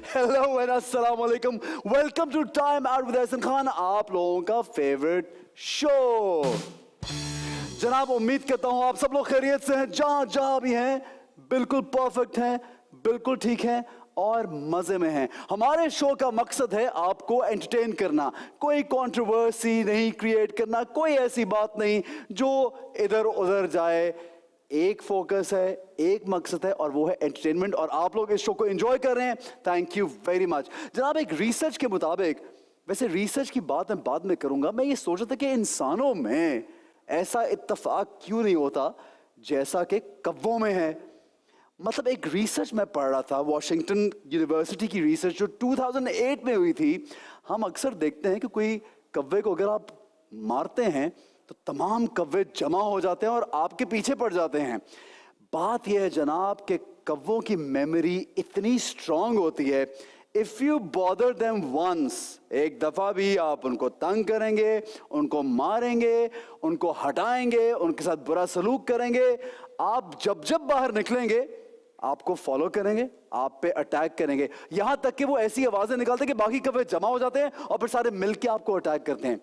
Hello and अस्सलाम वालेकुम। Welcome to time out with Ehsan Khan, आप लोगों का फेवरेट शो। जनाब, उम्मीद करता हूं आप सब लोग खैरियत से हैं, जहां जहां भी हैं, बिल्कुल परफेक्ट हैं, बिल्कुल ठीक हैं और मजे में हैं। हमारे शो का मकसद है आपको एंटरटेन करना, कोई कंट्रोवर्सी नहीं क्रिएट करना, कोई ऐसी बात नहीं जो इधर उधर जाए। एक फोकस है, एक मकसद है और वो है एंटरटेनमेंट, और आप लोग इस शो को एंजॉय कर रहे हैं। Thank you very much. जनाब, एक रिसर्च के मुताबिक, वैसे रिसर्च की बात मैं बाद में करूंगा, मैं ये सोच रहा था कि इंसानों में ऐसा इत्तेफाक क्यों नहीं होता जैसा कि कव्वों में है। मतलब एक रिसर्च मैं पढ़ रहा था, वॉशिंगटन यूनिवर्सिटी की रिसर्च जो 2008 में हुई थी। हम अक्सर देखते हैं कि कोई कव्वे को अगर आप मारते हैं तो तमाम कव्वे जमा हो जाते हैं और आपके पीछे पड़ जाते हैं। बात यह है जनाब कि कव्वों की मेमोरी इतनी स्ट्रांग होती है, if you bother them once, एक दफा भी आप उनको तंग करेंगे, उनको मारेंगे, उनको हटाएंगे, उनके साथ बुरा सलूक करेंगे, आप जब जब बाहर निकलेंगे आपको फॉलो करेंगे, आप पे अटैक करेंगे, यहां तक कि वो ऐसी आवाजें निकालते हैं कि बाकी कव्वे जमा हो जाते हैं और फिर सारे मिलके आपको अटैक करते हैं।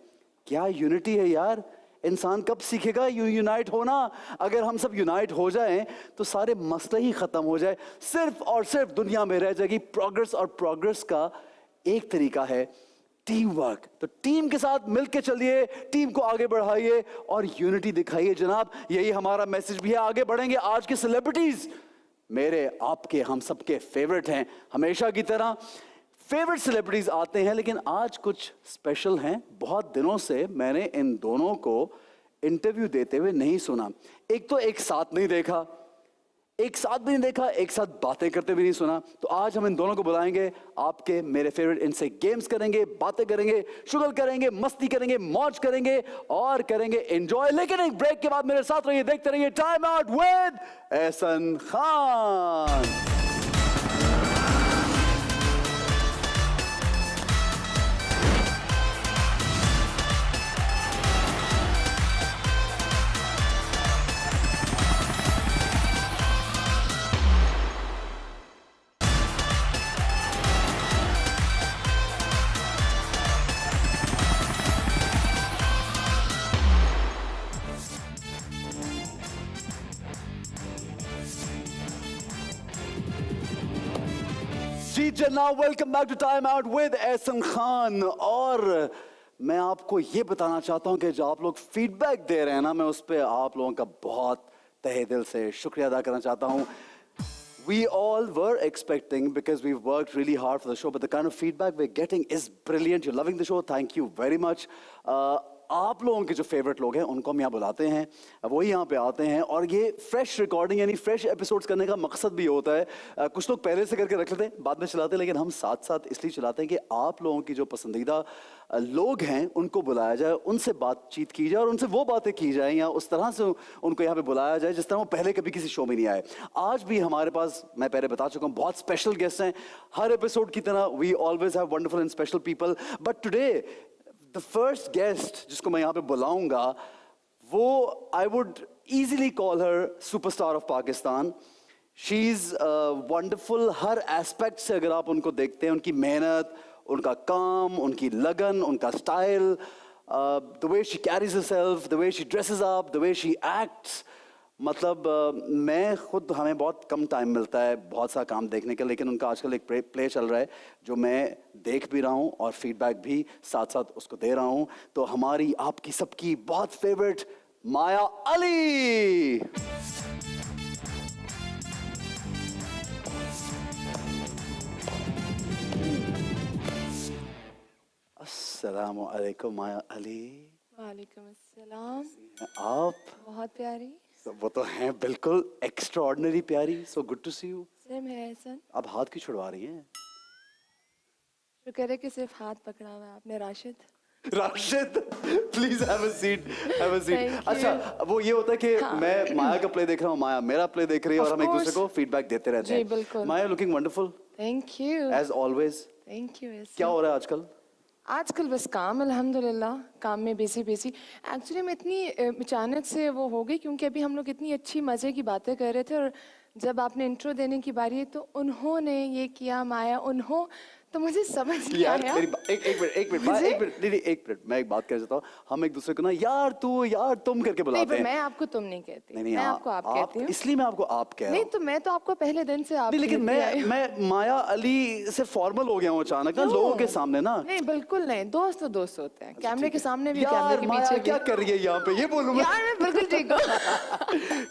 क्या यूनिटी है यार। इंसान कब सीखेगा यूनाइट होना? अगर हम सब यूनाइट हो जाएं तो सारे मसले ही खत्म हो जाए। सिर्फ और सिर्फ दुनिया में रह जाएगी प्रोग्रेस, और प्रोग्रेस का एक तरीका है टीम वर्क। तो टीम के साथ मिलके चलिए, टीम को आगे बढ़ाइए और यूनिटी दिखाइए जनाब। यही हमारा मैसेज भी है। आगे बढ़ेंगे। आज के सेलिब्रिटीज मेरे, आपके, हम सबके फेवरेट हैं। हमेशा की तरह फेवरेट सेलिब्रिटीज आते हैं, लेकिन आज कुछ स्पेशल हैं। बहुत दिनों से मैंने इन दोनों को इंटरव्यू देते हुए नहीं सुना। एक तो एक साथ नहीं देखा, एक साथ बातें करते भी नहीं सुना। तो आज हम इन दोनों को बुलाएंगे, आपके मेरे फेवरेट, इनसे गेम्स करेंगे, बातें करेंगे, शुगल करेंगे, मस्ती करेंगे, मौज करेंगे और करेंगे एंजॉय। लेकिन एक ब्रेक के बाद मेरे साथ रहिए, देखते रहिए time out with Ehsan Khan. जी जनाब, welcome back to time out with Ehsan Khan. और मैं आपको ये बताना चाहता हूं कि जो आप लोग फीडबैक दे रहे हैं ना, मैं उस पर आप लोगों का बहुत तहे दिल से शुक्रिया अदा करना चाहता हूं। We all were expecting, because we've worked really hard for the show, but the kind of feedback we're getting is brilliant. You're loving the show. Thank you very much. आप लोगों के जो फेवरेट लोग हैं उनको हम यहाँ बुलाते हैं, वही यहाँ पे आते हैं, और ये फ्रेश रिकॉर्डिंग यानी फ्रेश एपिसोड्स करने का मकसद भी होता है। कुछ लोग पहले से करके रख लेते हैं, बाद में चलाते हैं, लेकिन हम साथ साथ इसलिए चलाते हैं कि आप लोगों की जो पसंदीदा लोग हैं उनको बुलाया जाए, उनसे बातचीत की जाए और उनसे वो बातें की जाए, या उस तरह से उनको यहाँ पे बुलाया जाए जिस तरह वो पहले कभी किसी शो में नहीं आए। आज भी हमारे पास, मैं पहले बता चुका हूँ, बहुत स्पेशल गेस्ट हैं। हर एपिसोड की तरह we always have wonderful and special people, but today the first guest जिसको मैं यहाँ पे बुलाऊंगा, वो I would easily call her superstar of Pakistan. She's wonderful हर एस्पेक्ट से। अगर आप उनको देखते हैं, उनकी मेहनत, उनका काम, उनकी लगन, उनका style, the way she carries herself, the way she dresses up, the way she acts, मतलब मैं खुद, हमें बहुत कम टाइम मिलता है बहुत सा काम देखने का, लेकिन उनका आजकल एक प्ले चल रहा है जो मैं देख भी रहा हूँ और फीडबैक भी साथ साथ उसको दे रहा हूँ। तो हमारी, आपकी सबकी बहुत फेवरेट माया अली। अस्सलाम वालेकुम माया अली। वालेकुम अस्सलाम। आप बहुत प्यारी। वो तो हैं बिल्कुल एक्स्ट्राऑर्डिनरी प्यारी। So good to see you. Same है एहसन। आप हाथ क्यों छुड़वा रही हैं? शुक्र है कि सिर्फ हाथ पकड़ा हुआ है आपने Rashid. Rashid, please have a seat, have a seat. अच्छा, वो ये होता है कि हाँ। मैं माया का प्ले देख रहा हूँ, माया मेरा प्ले देख रही है, और हम एक दूसरे को फीडबैक देते रहते हैं। जी बिल्कुल। Maya looking wonderful thank you. As always. Thank you. क्या हो रहा है आजकल? आजकल बस काम, अल्हम्दुलिल्लाह, काम में बिजी। एक्चुअली मैं इतनी अचानक से वो हो गई क्योंकि अभी हम लोग इतनी अच्छी मज़े की बातें कर रहे थे और जब आपने इंट्रो देने की बारी है तो उन्होंने ये किया माया तो मुझे समझ नहीं यार आया। मेरी एक मिनट मुझे- नहीं एक मिनट मैं एक बात कहना चाहता हूँ। हम एक दूसरे को ना यार तू यार तुम करके नहीं बुलाते पर हैं। मैं आपको तुम नहीं कहती, नहीं मैं आपको आप कहती हूँ। इसलिए मैं आपको आप कह रहा नहीं हूँ। तो मैं तो आपको पहले दिन से आप नहीं लेकिन कहती आई हूँ। मैं माया अली से फॉर्मल हो गया हूँ अचानक ना क्यों? लोगों के सामने ना। नहीं बिल्कुल नहीं, दोस्त तो दोस्त होते हैं, कैमरे के सामने भी, यार कैमरे के माया पीछे क्या भी। कर रही है यहाँ पे ये बोलूँ मैं। यार मैं बिल्कुल ठीक हूँ।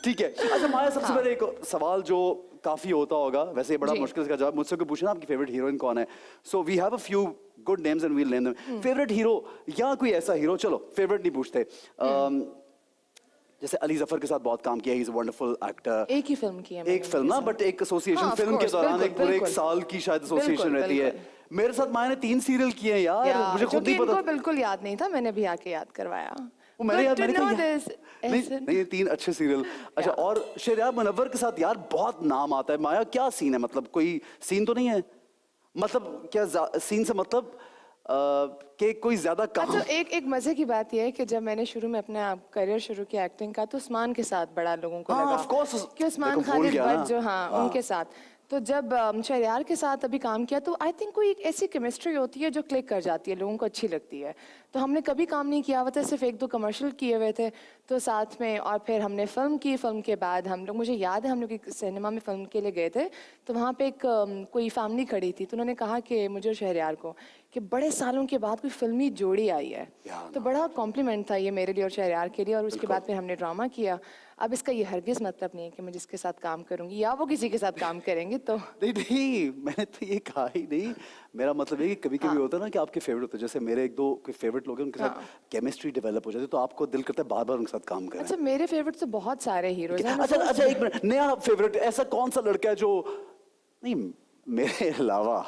ठीक है। अच्छा माया सबसे हाँ। पहले एक सवाल जो काफी होता होगा वैसे ये बड़ा जी। मुश्किल का जवाब मुझसे कोई पूछना आपकी फेवरेट हीरोइन कौन है। So we have a few good names and we'll name them. Favourite hero या कोई ऐसा हीरो, चलो फेवरेट नहीं पूछते। जैसे अली जफर के साथ बहुत काम किया, ही इज अ वंडरफुल एक्टर। एक ही फिल्म की है मैंने एक फिल्म ना उनके बट एक एसोसिएशन हाँ, of फिल्म के course, दौरान बिल्कुल, एक पूरे एक बिल्कुल। साल की शायद एसोसिएशन बिल्कुल, रहती है। बिल्कुल। मेरे साथ माया ने 3 सीरियल किए हैं यार, या, मुझे जो खुद कि नहीं इनको पता। बिल्कुल याद नहीं था, मैंने भी आके याद करवाया। वो मैंने Good याद to मैंने know कहा this, नहीं ऐसे- नहीं ये 3 अच्छे सीरियल। अच्छा या। और शेरिया मुनव्वर के साथ यार बहुत नाम आता है। माया क्या सीन है, मतलब कोई सीन तो नहीं है, मतलब क्या सीन से मतलब कि कोई ज्यादा काम। अच्छा एक मजे की बात यह है कि जब मैंने शुरू में अपना करियर शुरू किया एक्टिंग का तो उस्मान के साथ बड़ा लोगों को हाँ, लगा of course, कि उस्मान देखो, भूल खालिद गया ना। भट्ट जो हाँ उनके साथ। तो जब शहरयार के साथ अभी काम किया तो आई थिंक कोई एक ऐसी केमिस्ट्री होती है जो क्लिक कर जाती है, लोगों को अच्छी लगती है। तो हमने कभी काम नहीं किया हुआ था, सिर्फ 1-2 कमर्शियल किए हुए थे तो साथ में, और फिर हमने फिल्म की। फिल्म के बाद हम लोग, मुझे याद है हम लोग एक सिनेमा में फिल्म के लिए गए थे तो वहाँ पे एक कोई फैमिली खड़ी थी तो उन्होंने कहा कि मुझे और शहरयार को कि बड़े सालों के बाद कोई फिल्मी जोड़ी आई है। तो बड़ा कॉम्प्लीमेंट था ये मेरे लिए और शहरयार के लिए। और उसके बाद फिर हमने ड्रामा किया। अब इसका ये हरगिज मतलब नहीं है कि मैं जिसके साथ काम करूंगी या वो किसी के साथ काम करेंगे तो नहीं मैंने तो ये कहा ही नहीं। मेरा मतलब है कि कभी कभी होता है ना कि आपके फेवरेट होते हैं, जैसे मेरे 1-2 कोई फेवरेट लोग हैं उनके साथ केमिस्ट्री डेवलप हो जाती है तो आपको दिल करता है बार बार उनके साथ काम करें। अच्छा मेरे फेवरेट तो बहुत सारे हीरोज हैं। अच्छा एक मिनट, नया फेवरेट ऐसा कौन सा लड़का है जो नहीं मेरे अलावा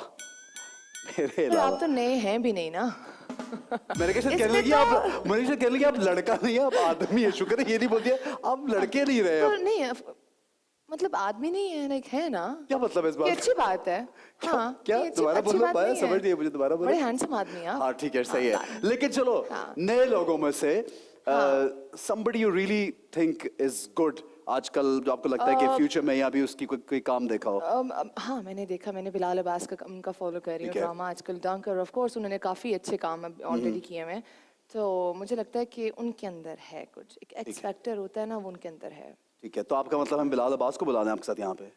पर आप तो नए हैं भी नहीं ना। मैंने कहा शायद कहने लगी आप, मैंने शायद कहने लगी आप लड़का नहीं है आप आदमी है। शुक्र है ये नहीं बोल दिया आप लड़के नहीं रहे तो अब। नहीं मतलब आदमी नहीं है, लाइक है ना। क्या मतलब है इस बात ये अच्छी बात है। हाँ क्या ये दोबारा अच्छी बोलो, बात मैं नहीं समझ है। नहीं है मुझे, दोबारा बोलो। बड़े हैंडसम आदमी हैं आप। हाँ ठीक है सही है। लेकिन चलो नए लोगों में से somebody you really think is good आजकल जो आपको लगता है कि फ्यूचर में या भी उसकी कोई काम देखा हो। हाँ मैंने देखा, मैंने बिलाल अब्बास का उनका फॉलो कर रही हूँ ठीक है। ड्रामा आजकल डांकर। ऑफ कोर्स उन्होंने काफ़ी अच्छे काम ऑलरेडी किए हुए हैं तो मुझे लगता है कि उनके अंदर है कुछ, एक एक्स फैक्टर होता है ना, वो उनके अंदर है। ठीक है तो आपका मतलब हम बिलाल अब्बास को बुला लें आपके साथ यहाँ पे।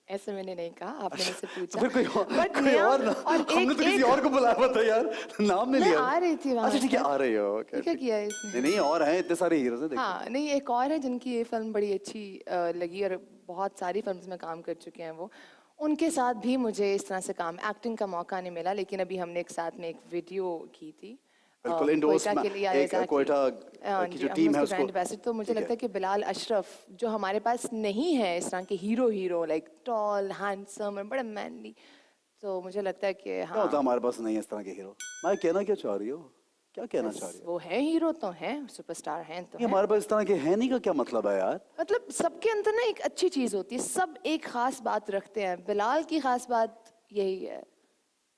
ऐसे मैंने नहीं कहा, आपने मुझसे पूछा। फिर कोई But कोई नया- और ना, हमने तो किसी और को बुलाया हुआ था यार, नाम नहीं मैं लिया। आ रही थी वहाँ अच्छा ठीक है से। आ रही हो okay, ठीक है किया है इसने। नहीं और हैं इतने सारे हीरोज हैं देखो। हाँ नहीं एक और है जिनकी ये फिल्म बड़ी अच्छी लगी और बहुत सारी फिल्म्स में काम कर चुके हैं वो। उनके साथ भी मुझे इस तरह से काम एक्टिंग का मौका नहीं मिला, लेकिन अभी हमने एक साथ में एक वीडियो की थी बिल्कुल इंडोर्स कोयटा के लिए एक कोयटा की जो टीम है उसको। एम्बेसडर। तो मुझे लगता है कि बिलाल अशरफ जो हमारे पास नहीं है इस तरह के हीरो लाइक टॉल हैंडसम और बड़े मैनली, तो मुझे लगता है कि क्या हाँ होता है हमारे पास नहीं है इस तरह के हीरो। मैं कहना क्या चाह रही हो, क्या कहना चाह रही हो? वो है हीरो तो हैं, सुपरस्टार हैं तो ये हैं। हमारे पास इस तरह के है नहीं का क्या मतलब है यार? मतलब सबके अंदर ना एक अच्छी चीज होती है, सब एक खास बात रखते हैं। बिलाल की खास बात यही है।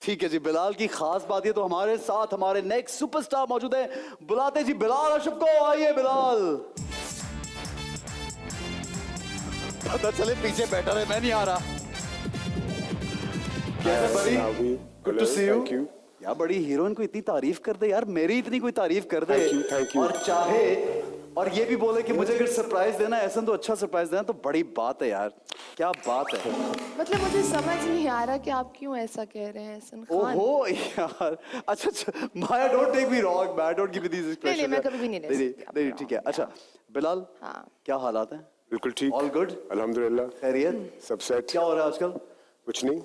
ठीक है जी, बिलाल की खास बात ये तो हमारे साथ हमारे नेक्स्ट सुपरस्टार मौजूद है। बुलाते जी बिलाल अशरफ को, आइए बिलाल। पता चले पीछे बैठा रहे, मैं नहीं आ रहा। कैसे बड़ी? Good to see Thank you. यार बड़ी हीरोइन को इतनी तारीफ कर दे यार, मेरी इतनी कोई तारीफ कर दे। Thank you. और चाहे और ये भी बोले कि मुझे अगर सरप्राइज देना है, ऐसा तो अच्छा सरप्राइज देना तो बड़ी बात है यार, क्या बात है। मतलब मुझे समझ नहीं आ रहा कि आप क्यों ऐसा कह रहे हैं हसन खान। ओहो यार, अच्छा Maya don't take me wrong, मैं don't give you these expression. नहीं, मैं कभी भी नहीं ले सकती आपको नहीं ठीक है। अच्छा बिलाल, हाँ। क्या हालात हैं? बिल्कुल ठीक। All good? अल्हम्दुलिल्लाह। खैरियत? सब सेट। क्या हो रहा है आजकल? कुछ नहीं।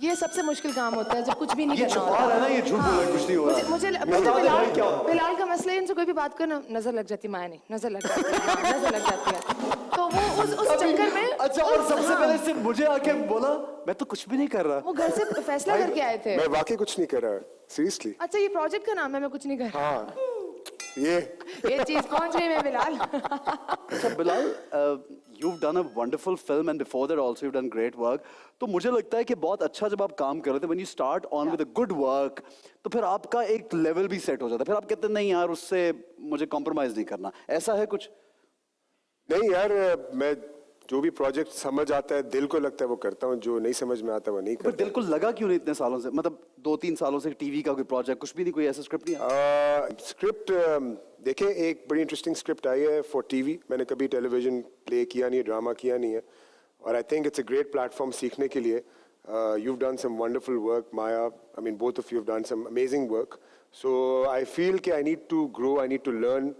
ये सबसे मुश्किल काम होता है जब कुछ भी नहीं ये करना छुपा होता। रहा है ना, ये झूठ बोल रहा है, कुछ नहीं हो रहा। मुझे बता दे भाई क्या हो? बिलाल का मसला है, इनसे कोई भी बात करना नजर लग जाती है। माया नहीं, नजर लग जाती है, हाँ, नजर लग जाती है। तो वो उस चक्कर में अच्छा और सबसे हाँ, पहले सिर्फ मुझे आके बोला मैं तो कुछ भी नहीं कर रहा। वो घर से फैसला करके आए थे। मैं वाकई कुछ नहीं कर रहा, सीरियसली। अच्छा ये प्रोजेक्ट का नाम है, मैं कुछ नहीं कर रहा। हाँ ये ये चीज पहुंच गई मैं बिलाल। अच्छा Bilal, you've done a wonderful film and before that also you've done great work. तो मुझे लगता है कि बहुत अच्छा जब आप काम कर रहे थे, when you start on with a good work, तो फिर आपका एक लेवल भी सेट हो जाता है। फिर आप कहते हैं नहीं यार उससे मुझे कॉम्प्रोमाइज नहीं करना, ऐसा है कुछ? नहीं यार, मैं जो भी प्रोजेक्ट समझ आता है, दिल को लगता है वो करता हूँ, जो नहीं समझ में आता वो नहीं पर करता। दिल को लगा क्यों नहीं इतने सालों से, मतलब 2-3 सालों से टीवी का कोई प्रोजेक्ट, कुछ भी नहीं, कोई ऐसा स्क्रिप्ट नहीं आया? स्क्रिप्ट देखें, एक बड़ी इंटरेस्टिंग स्क्रिप्ट आई है फॉर टीवी। मैंने कभी टेलीविजन प्ले किया नहीं है, ड्रामा किया नहीं है, और I think it's a great platform सीखने के लिए। You've done some wonderful work, Maya. I mean, both of you have done some amazing work. So I feel कि I need to grow, I need to learn,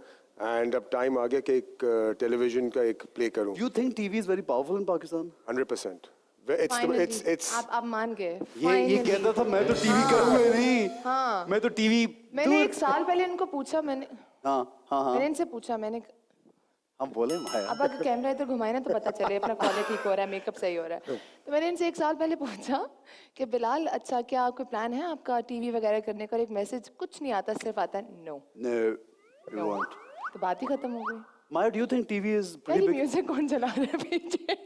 and अब time आ गया कि एक television का एक प्ले करूं। You think TV is very powerful in Pakistan? 100%. It's आप मान गए ये Finally. कहता था मैं तो टीवी करूंगा ही नहीं। हाँ। मैं तो टीवी। मैंने 1 साल पहले इनको पूछा, मैंने हाँ मैंने इनसे पूछा, मैंने हम बोले माया। अब अगर कैमरा इधर घुमाए ना तो पता चले अपना कॉलर ठीक हो रहा है, मेकअप सही हो रहा है। तो मैंने इनसे 1 साल पहले पूछा कि बिलाल, अच्छा क्या कोई प्लान है आपका टीवी वगैरह करने का? और एक मैसेज कुछ नहीं आता, सिर्फ आता है नो। No, you won't. तो बात ही खत्म हो गई। Maya, do you think TV is pretty पहले big? म्यूजिक कौन चला रहा है पीछे?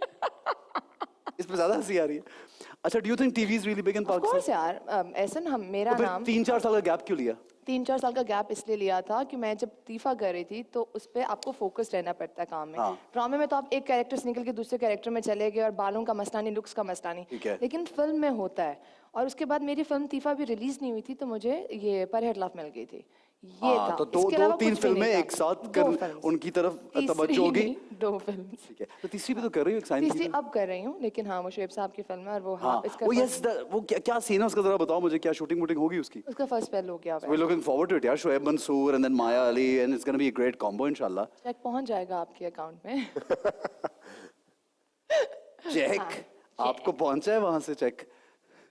इसमें ज्यादा हंसी आ रही है। अच्छा, do you think TV is really big in Of Pakistan? course यार, ऐसा ना, मेरा तो फिर नाम 3-4 साल का गैप क्यों लिया? 3-4 साल का गैप इसलिए लिया था कि मैं जब तीफा कर रही थी तो उस पर आपको फोकस रहना पड़ता है काम में। हाँ। ड्रामे में तो आप एक कैरेक्टर से निकल के दूसरे कैरेक्टर में चले गए और बालों का मसला नहीं, लुक्स का मसला ठीक नहीं, है। लेकिन फिल्म में होता है। और उसके बाद मेरी फिल्म तीफा भी रिलीज नहीं हुई थी तो मुझे ये पर हेड लव मिल गई थी। ये था। तो इसके अलावा 2-3 कुछ भी नहीं फिल्में था। एक साथ 2 कर फिल्म्स। उनकी तरफ तीसरी तवज्जो होगी। नहीं, 2 फिल्म। ठीक है, तो तीसरी भी तो कर रही हूँ, एक्साइटिंग। तीसरी अब कर रही हूँ, लेकिन हाँ वो शुएब साहब की फिल्म है और वो हाँ, इसका वो first- यस, वो क्या सीन है उसका, जरा बताओ मुझे, क्या शूटिंग वूटिंग होगी उसकी? उसका फर्स्ट पहल हो गया हुआ है। We're looking forward to it, यार। Shoaib Mansoor and then Maya Ali, and it's going to be a great combo, इंशाल्लाह। चेक पहुंच जाएगा आपके अकाउंट में। चेक आपको पहुंचा है वहां से चेक?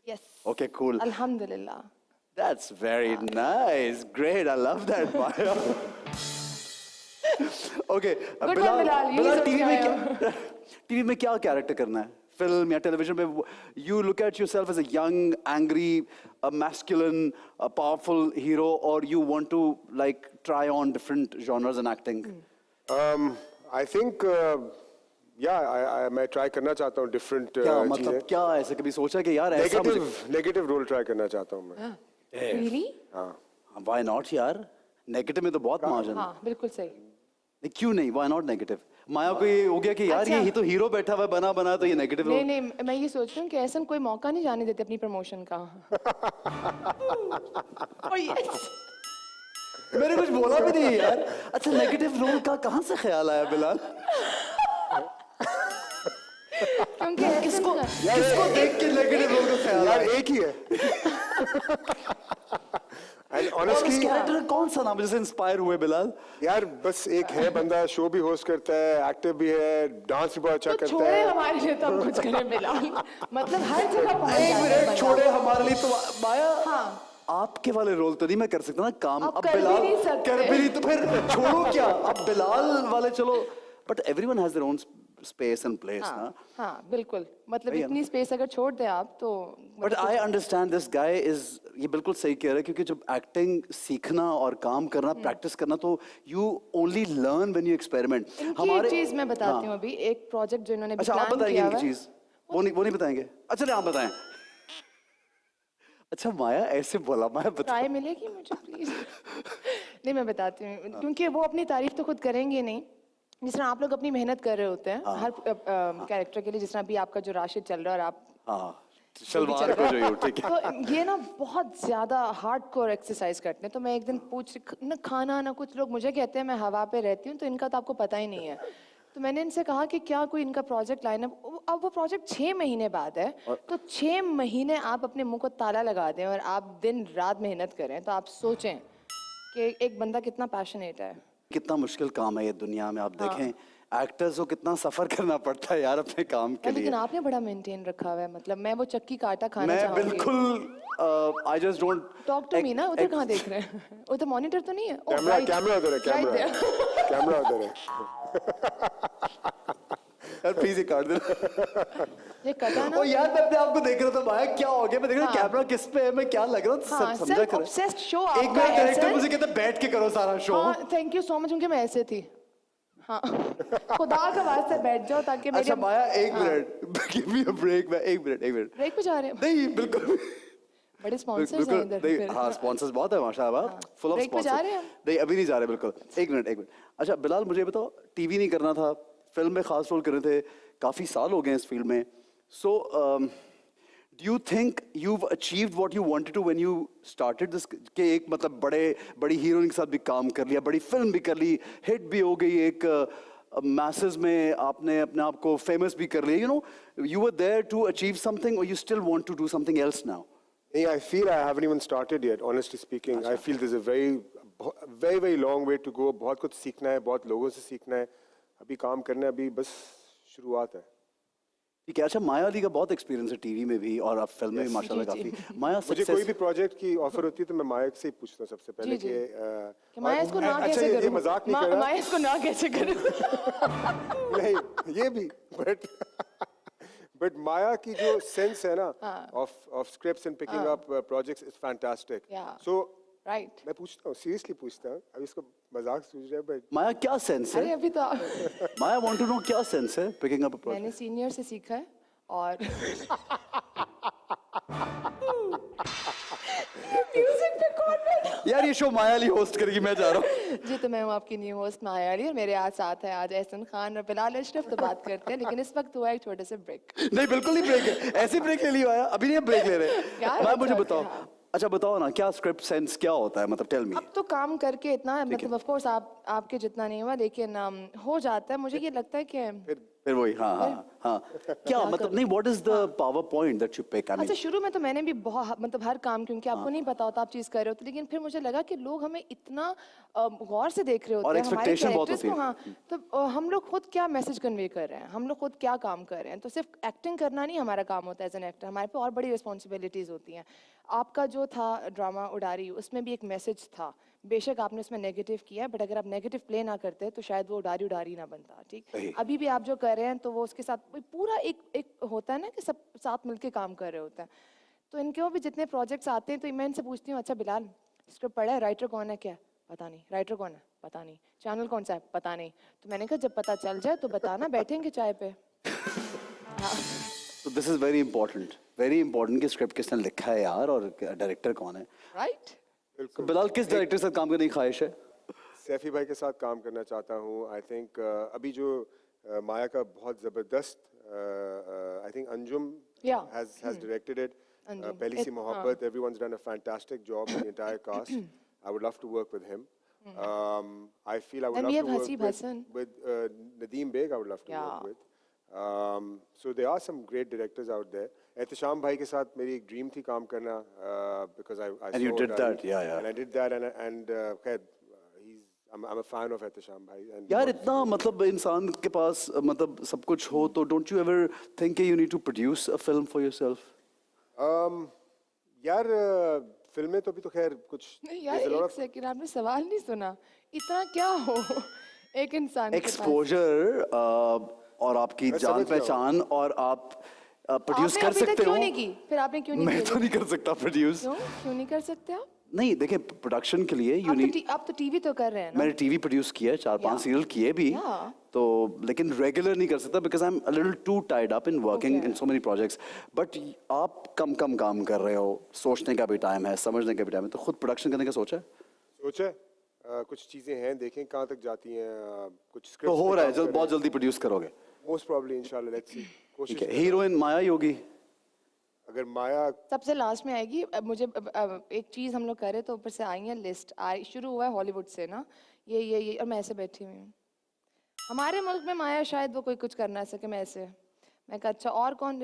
यस। Okay, cool. अल्हम्दुलिल्लाह। That's very nice. Great. I love that, Maya. Okay. Good one, Bilal. यही सोच टीवी के में आए क्या टीवी में क्या कैरेक्टर करना है? फिल्म या टेलीविजन में you look at yourself as a young, angry, a masculine, a powerful hero, or you want to like try on different genres in acting? I think मैं ट्राई करना चाहता हूँ डिफरेंट क्या चीजें। मतलब, क्या ऐसे कभी सोचा कि यार ऐसा मुझे? नेगेटिव रोल ट्राई करना चाहता हूँ मैं। Really? हाँ, Why not यार? नेगेटिव में तो बहुत मार्जिन है। हाँ बिल्कुल सही। नहीं, क्यों नहीं? Why not negative? माया को ये हो गया कि यार अच्छा। ये तो हीरो बैठा हुआ है बना तो ये नेगेटिव नहीं नहीं, मैं ये सोच रही हूँ कि ऐसा कोई मौका नहीं जाने देते अपनी प्रमोशन का। Oh, yes. मैंने कुछ बोला भी नहीं यार। अच्छा, नेगेटिव रोल का कहाँ से ख्याल आया बिलाल? क्योंकि किसको ऐसा किसको देख के नेगेटिव रोल का ख्याल यार आया? एक ही है। एंड और उस ऑनेस्टली कैरेक्टर का कौन सा नाम है जिससे इंस्पायर हुए बिलाल? यार बस एक है बंदा, शो भी होस्ट करता है, एक्टर भी है, डांस भी बहुत अच्छा तो करता छोड़े है। हमारे लिए तो हम कुछ करें बिलाल। मतलब हर जगह पहुंच एक जाता है मिनट बंदा। छोड़े हमारे लिए तो माया। हाँ। आपके वाले रोल तो नहीं मैं कर सकता ना काम। आप अब कर भी बिलाल नहीं सकते। कर भी नहीं तो फिर छोड़ो क्या? अब बिलाल वाले चलो, but everyone has their own space and place ना। हाँ हाँ बिल्कुल, मतलब भैया। इतनी स्पेस अगर छोड़ दे आप तो but I understand this guy is, ये बिल्कुल सही कह रहा है, क्योंकि जब एक्टिंग सीखना और काम करना, प्रैक्टिस करना, तो you only learn when you experiment. इनकी एक चीज मैं बताती हूँ अभी, एक प्रोजेक्ट जो इन्होंने अच्छा, आप प्लान बताएंगे किया इनकी हुआ है। चीज? वो नहीं बताएंगे? अच्छा नहीं, आप बताएं। अच्छा माया ऐसे बोला, माया बता। ट्राई मिलेगी मुझे प्लीज? नहीं मैं बताती हूँ, क्योंकि वो अपनी तारीफ तो खुद करेंगे नहीं, जिस तरह आप लोग अपनी मेहनत कर रहे होते हैं हर कैरेक्टर के लिए, जिस तरह अभी आपका जो राशिद चल रहा है और आप हाँ, शलवार को जो ठीक है। तो ये ना बहुत ज्यादा हार्डकोर एक्सरसाइज करते हैं। तो मैं एक दिन ना खाना ना कुछ लोग मुझे कहते हैं मैं हवा पे रहती हूँ, तो इनका तो आपको पता ही नहीं है। तो मैंने इनसे कहा कि क्या कोई इनका प्रोजेक्ट लाइन अब वो प्रोजेक्ट 6 महीने बाद है, तो 6 महीने आप अपने मुंह को ताला लगा दें और आप दिन रात मेहनत करें, तो आप सोचें कि एक बंदा कितना पैशनेट है। कितना मुश्किल काम है ये दुनिया में। आप देखें एक्टर्स को कितना सफर करना पड़ता है यार अपने काम के लिए। लेकिन आपने बड़ा मेंटेन रखा हुआ है, मतलब मैं वो चक्की का आटा खाना मैं चाहूंगी। बिल्कुल I just don't talk to me ना, उधर कहाँ देख रहे हैं? उधर मॉनिटर तो नहीं है? Oh, camera right. कैमरा उधर है, Right there. कैमरा उधर है। यार प्लीज ये काट देना। ये कटा ना। ओ यार मैं अपने आप को देख रहा था, माया क्या हो गया? मैं देख रहा हाँ। कैमरा किस पे है, मैं क्या लग रहा हूँ, हाँ, समझा self कर। obsessed show एक आपका मेरा डायरेक्टर ऐसा- मुझे कहता है बैठ के करो सारा शो। हाँ थैंक यू सो मच, क्योंकि मैं ऐसे थी। हाँ खुदा का वास्ते बैठ जाओ ताकि मेरे। अच्छा माया एक minute, give me a break. मैं एक मिनट ब्रेक पे जा रहे हैं? नहीं बिल्कुल बड़े स्पॉन्सर्स हैं इधर नहीं, फिर। हाँ स्पॉन्सर्स बहुत है माशाल्लाह, फुल ऑफ Break पे जा स्पॉन्सर्स। रहे हैं हम? नहीं अभी नहीं जा रहे बिल्कुल। एक मिनट। अच्छा बिलाल मुझे बताओ, टीवी नहीं करना था, फिल्म में खास रोल कर रहे थे, काफ़ी साल हो गए इस फील्ड में. सो do you think you've achieved what you wanted to when you started this? कि एक मतलब बड़ी हीरोइन के साथ भी काम कर लिया, बड़ी फिल्म भी कर ली, हिट भी हो गई, एक masses में आपने अपने आप को फेमस भी कर लिया. You were there to achieve something, or you still want to do something else now? Yeah, I feel I haven't even started yet, honestly speaking. I feel there's a very long way to go. बहुत कुछ सीखना है, बहुत लोगों से सीखना है. अभी काम करना है, अभी बस शुरुआत है. ठीक है. अच्छा, माया अली का बहुत एक्सपीरियंस है टीवी में भी और आप फिल्म में भी माशाल्लाह काफी. माया मुझे कोई भी प्रोजेक्ट की ऑफर होती है तो मैं माया से ही पूछता हूँ सबसे पहले कि माया इसको ना अच्छा कैसे ये करूं? मजाक नहीं कर रहा. माया इसको ना कैसे करूं? नहीं ये भी but माया की जो सेंस है ना of scripts and picking up projects is fantastic. Yeah. So Right. मैं पूछता हूँ, सीरियसली पूछता हूँ. अब इसको मजाक सूझ रहा है बट माया क्या सेंस अरे है? अभी तो माया वांट टू नो क्या सेंस है पिकिंग अप अ प्रोजेक्ट. मैंने सीनियर से सीखा है और म्यूजिक पे कौन बैठा? यार ये शो माया अली होस्ट करेगी, मैं जा रहा हूँ. जी तो मैं हूँ आपकी न्यू होस्ट माया अली और मेरे आज साथ है आज एहसन खान और बिलाल अशरफ. तो बात करते हैं, लेकिन इस वक्त हुआ एक छोटे से ब्रेक. नहीं बिल्कुल नहीं ब्रेक है, ऐसी ब्रेक ले लियो आया, अभी नहीं ब्रेक ले रहे. यार, मैं मुझे अच्छा, बताओ. हाँ. अच्छा बताओ ना, क्या स्क्रिप्ट सेंस क्या होता है, मतलब टेल मी. अब तो काम करके इतना मतलब ऑफ कोर्स आपके जितना नहीं हुआ, लेकिन हो जाता है. मुझे ये लगता है कि फिर वही हाँ क्या मतलब नहीं, what is the power point that you pick? I mean अच्छा शुरू में तो मैंने भी बहुत मतलब हर काम, क्योंकि आपको नहीं पता होता आप चीज कर रहे होते, लेकिन फिर मुझे लगा कि लोग हमें इतना गौर से देख रहे होते और हैं हमारे expectation बहुत कैरेक्टर्स होती को. है. हाँ, तो हम लोग खुद क्या मैसेज कन्वे कर रहे हैं, हम लोग खुद क्या काम कर रहे हैं. तो सिर्फ एक्टिंग करना नहीं हमारा काम होता है एज एन एक्टर, हमारे पे और बड़ी रिस्पॉन्सिबिलिटीज होती हैं. आपका जो था ड्रामा उडारी, उसमें भी एक मैसेज था. बेशक आपने उसमें नेगेटिव किया है, बट अगर आप नेगेटिव प्ले ना करते तो शायद वो उडारी उडारी ना बनता. ठीक, अभी भी आप जो कर रहे हैं तो वो उसके साथ पूरा एक होता है ना कि सब साथ मिलके काम कर रहे होते हैं. तो इनके वो भी जितने प्रोजेक्ट्स आते हैं तो मैं इनसे पूछती हूँ, अच्छा बिलाल स्क्रिप्ट पढ़ा है, राइटर कौन है, क्या पता नहीं, राइटर कौन है पता नहीं, चैनल कौन सा है पता नहीं. तो मैंने कहा जब पता चल जाए तो बताना, बैठेंगे चाय पे. तो दिस इज वेरी इंपॉर्टेंट कि स्क्रिप्ट किसने लिखा है यार, और डायरेक्टर कौन है. राइट. तो बिलाल किस डायरेक्टर के साथ काम करने की ख्वाहिश है? सैफी भाई के साथ काम करना चाहता हूँ. आई थिंक अभी जो माया का बहुत जबरदस्त I think Anjum has directed it. Pehli Si Mohabbat, everyone's done a fantastic job, the entire cast. I would love to work with him. I feel I would And we love have to Haseeb work Hassan. with Nadeem Beg. I would love to work with. So there are some great directors out there. Ehtesham भाई के साथ मेरी एक dream थी काम करना, because I And you saw did Dari, that, yeah. and I did that, and खैर I'm a fan of Ehtesham भाई. And यार इतना मतलब इंसान के पास मतलब सब कुछ हो तो don't you ever think you need to produce a film for yourself? यार फिल्में तो अभी तो खैर कुछ नहीं यार, एक सेकंड, आपने सवाल नहीं सुना. इतना क्या हो एक इंसान के पास? एक्सपोजर और आपकी मैं जान समझ गया पहचान, और आप प्रोड्यूस आपने कर अभी तक सकते हो. क्यों नहीं की? फिर आपने क्यों नहीं मैं की? तो नहीं कर सकता प्रोड्यूस. क्यों नहीं कर सकते आप? नहीं देखिए, प्रोडक्शन के लिए यू नीड. आप तो टीवी तो कर रहे हैं ना. मैंने टीवी प्रोड्यूस किया है, 4-5 सीरियल किए भी. Yeah. तो लेकिन रेगुलर नहीं कर सकता because I am a little too tied up in working in so many projects. But आप कम काम कर रहे हो, सोचने का भी टाइम है, समझने का भी टाइम है, तो खुद प्रोडक्शन करने का सोचा है? सोचा है. कुछ चीजें हैं, देखें कहाँ तक जाती हैं. कुछ तो स्क्रिप्ट हो रहा है, बहुत जल्दी प्रोड्यूस करोगे? मोस्ट प्रॉब्ली इंशाल्लाह. Let's see. ठीक है. हीरोइन माया ही होगी? अगर माया सबसे लास्ट में आएगी. अब मुझे एक चीज हम लोग करे तो ऊपर से आई है लिस्ट, शुरू हुआ है हॉलीवुड से ना, ये और मैं ऐसे बैठी हुई हूँ. हमारे मुल्क में माया शायद वो कोई कुछ कर ना सके. मैं ऐसे मैं कहा अच्छा और कौन,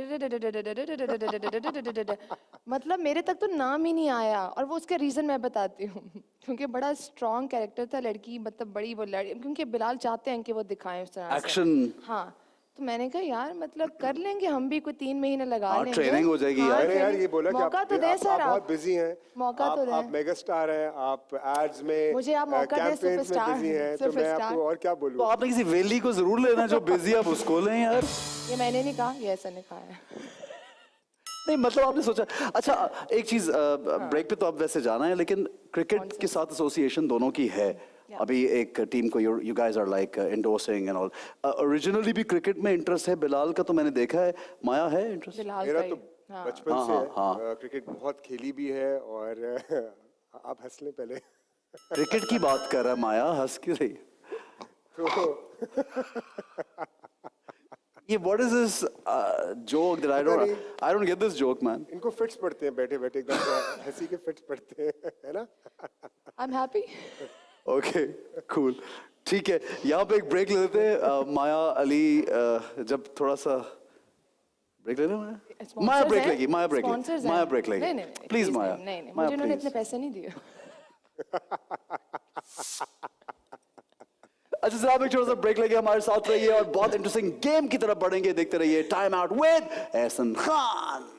मतलब मेरे तक तो नाम ही नहीं आया. और वो उसका रीजन मैं बताती हूँ. क्योंकि बड़ा स्ट्रॉन्ग कैरेक्टर था, लड़की मतलब बड़ी वो लड़की, क्योंकि बिलाल चाहते हैं कि वो दिखाएं उस तरह से एक्शन. हाँ, तो मैंने कहा यार मतलब कर लेंगे हम भी, कोई 3 महीने लगा हाँ, लेंगे. ट्रेनिंग हो जाएगी यार. मैंने यार ये बोला कि मौका तो दें सर. आप बहुत बिजी हैं. मौका तो दें. आप मेगा स्टार हैं, आप एड्स में, मुझे आप मौका दें, कैंपेन्स में सुपरस्टार, बिजी हैं, तो मैं सुपरस्टार. आपको और क्या तो बोलूं. आपने किसी वेली को जरूर लेना जो बिजी, आप उसको लें यार. ये मैंने नहीं कहा, ये ऐसा ने कहा है. नहीं मतलब आपने सोचा. अच्छा एक चीज, ब्रेक पे तो अब वैसे जाना है, लेकिन क्रिकेट के साथ एसोसिएशन दोनों की है. अभी एक टीम को you guys are like endorsing and all. Originally भी क्रिकेट में इंटरेस्ट है बिलाल का, तो मैंने देखा है. माया है इंटरेस्ट? बिलाल मेरा भाई. तो बचपन से है. क्रिकेट बहुत खेली भी है. और आप हंस लें पहले. क्रिकेट की बात कर रहा है माया, हंस क्यों रही? तो ये what is this joke that I don't get this joke, man. इनको फिट्स पड़ते हैं बैठे बैठे एकदम हंसी के फिट्स पड़ते हैं, है ना? I am happy. Okay, cool. ठीक है, यहाँ पे एक ब्रेक ले लेते हैं। माया अली जब थोड़ा सा ब्रेक ले लें, माया ब्रेक लेगी, माया ब्रेक लेगी, माया ब्रेक लेगी। नहीं नहीं प्लीज माया, नहीं नहीं, माया मुझे उन्होंने प्लीज। इतने पैसे नहीं दिए। अच्छा जनाब, एक छोटा सा ब्रेक लेके हमारे साथ रहिए और बहुत इंटरेस्टिंग गेम की तरफ बढ़ेंगे। देखते रहिए time out with Ehsan Khan.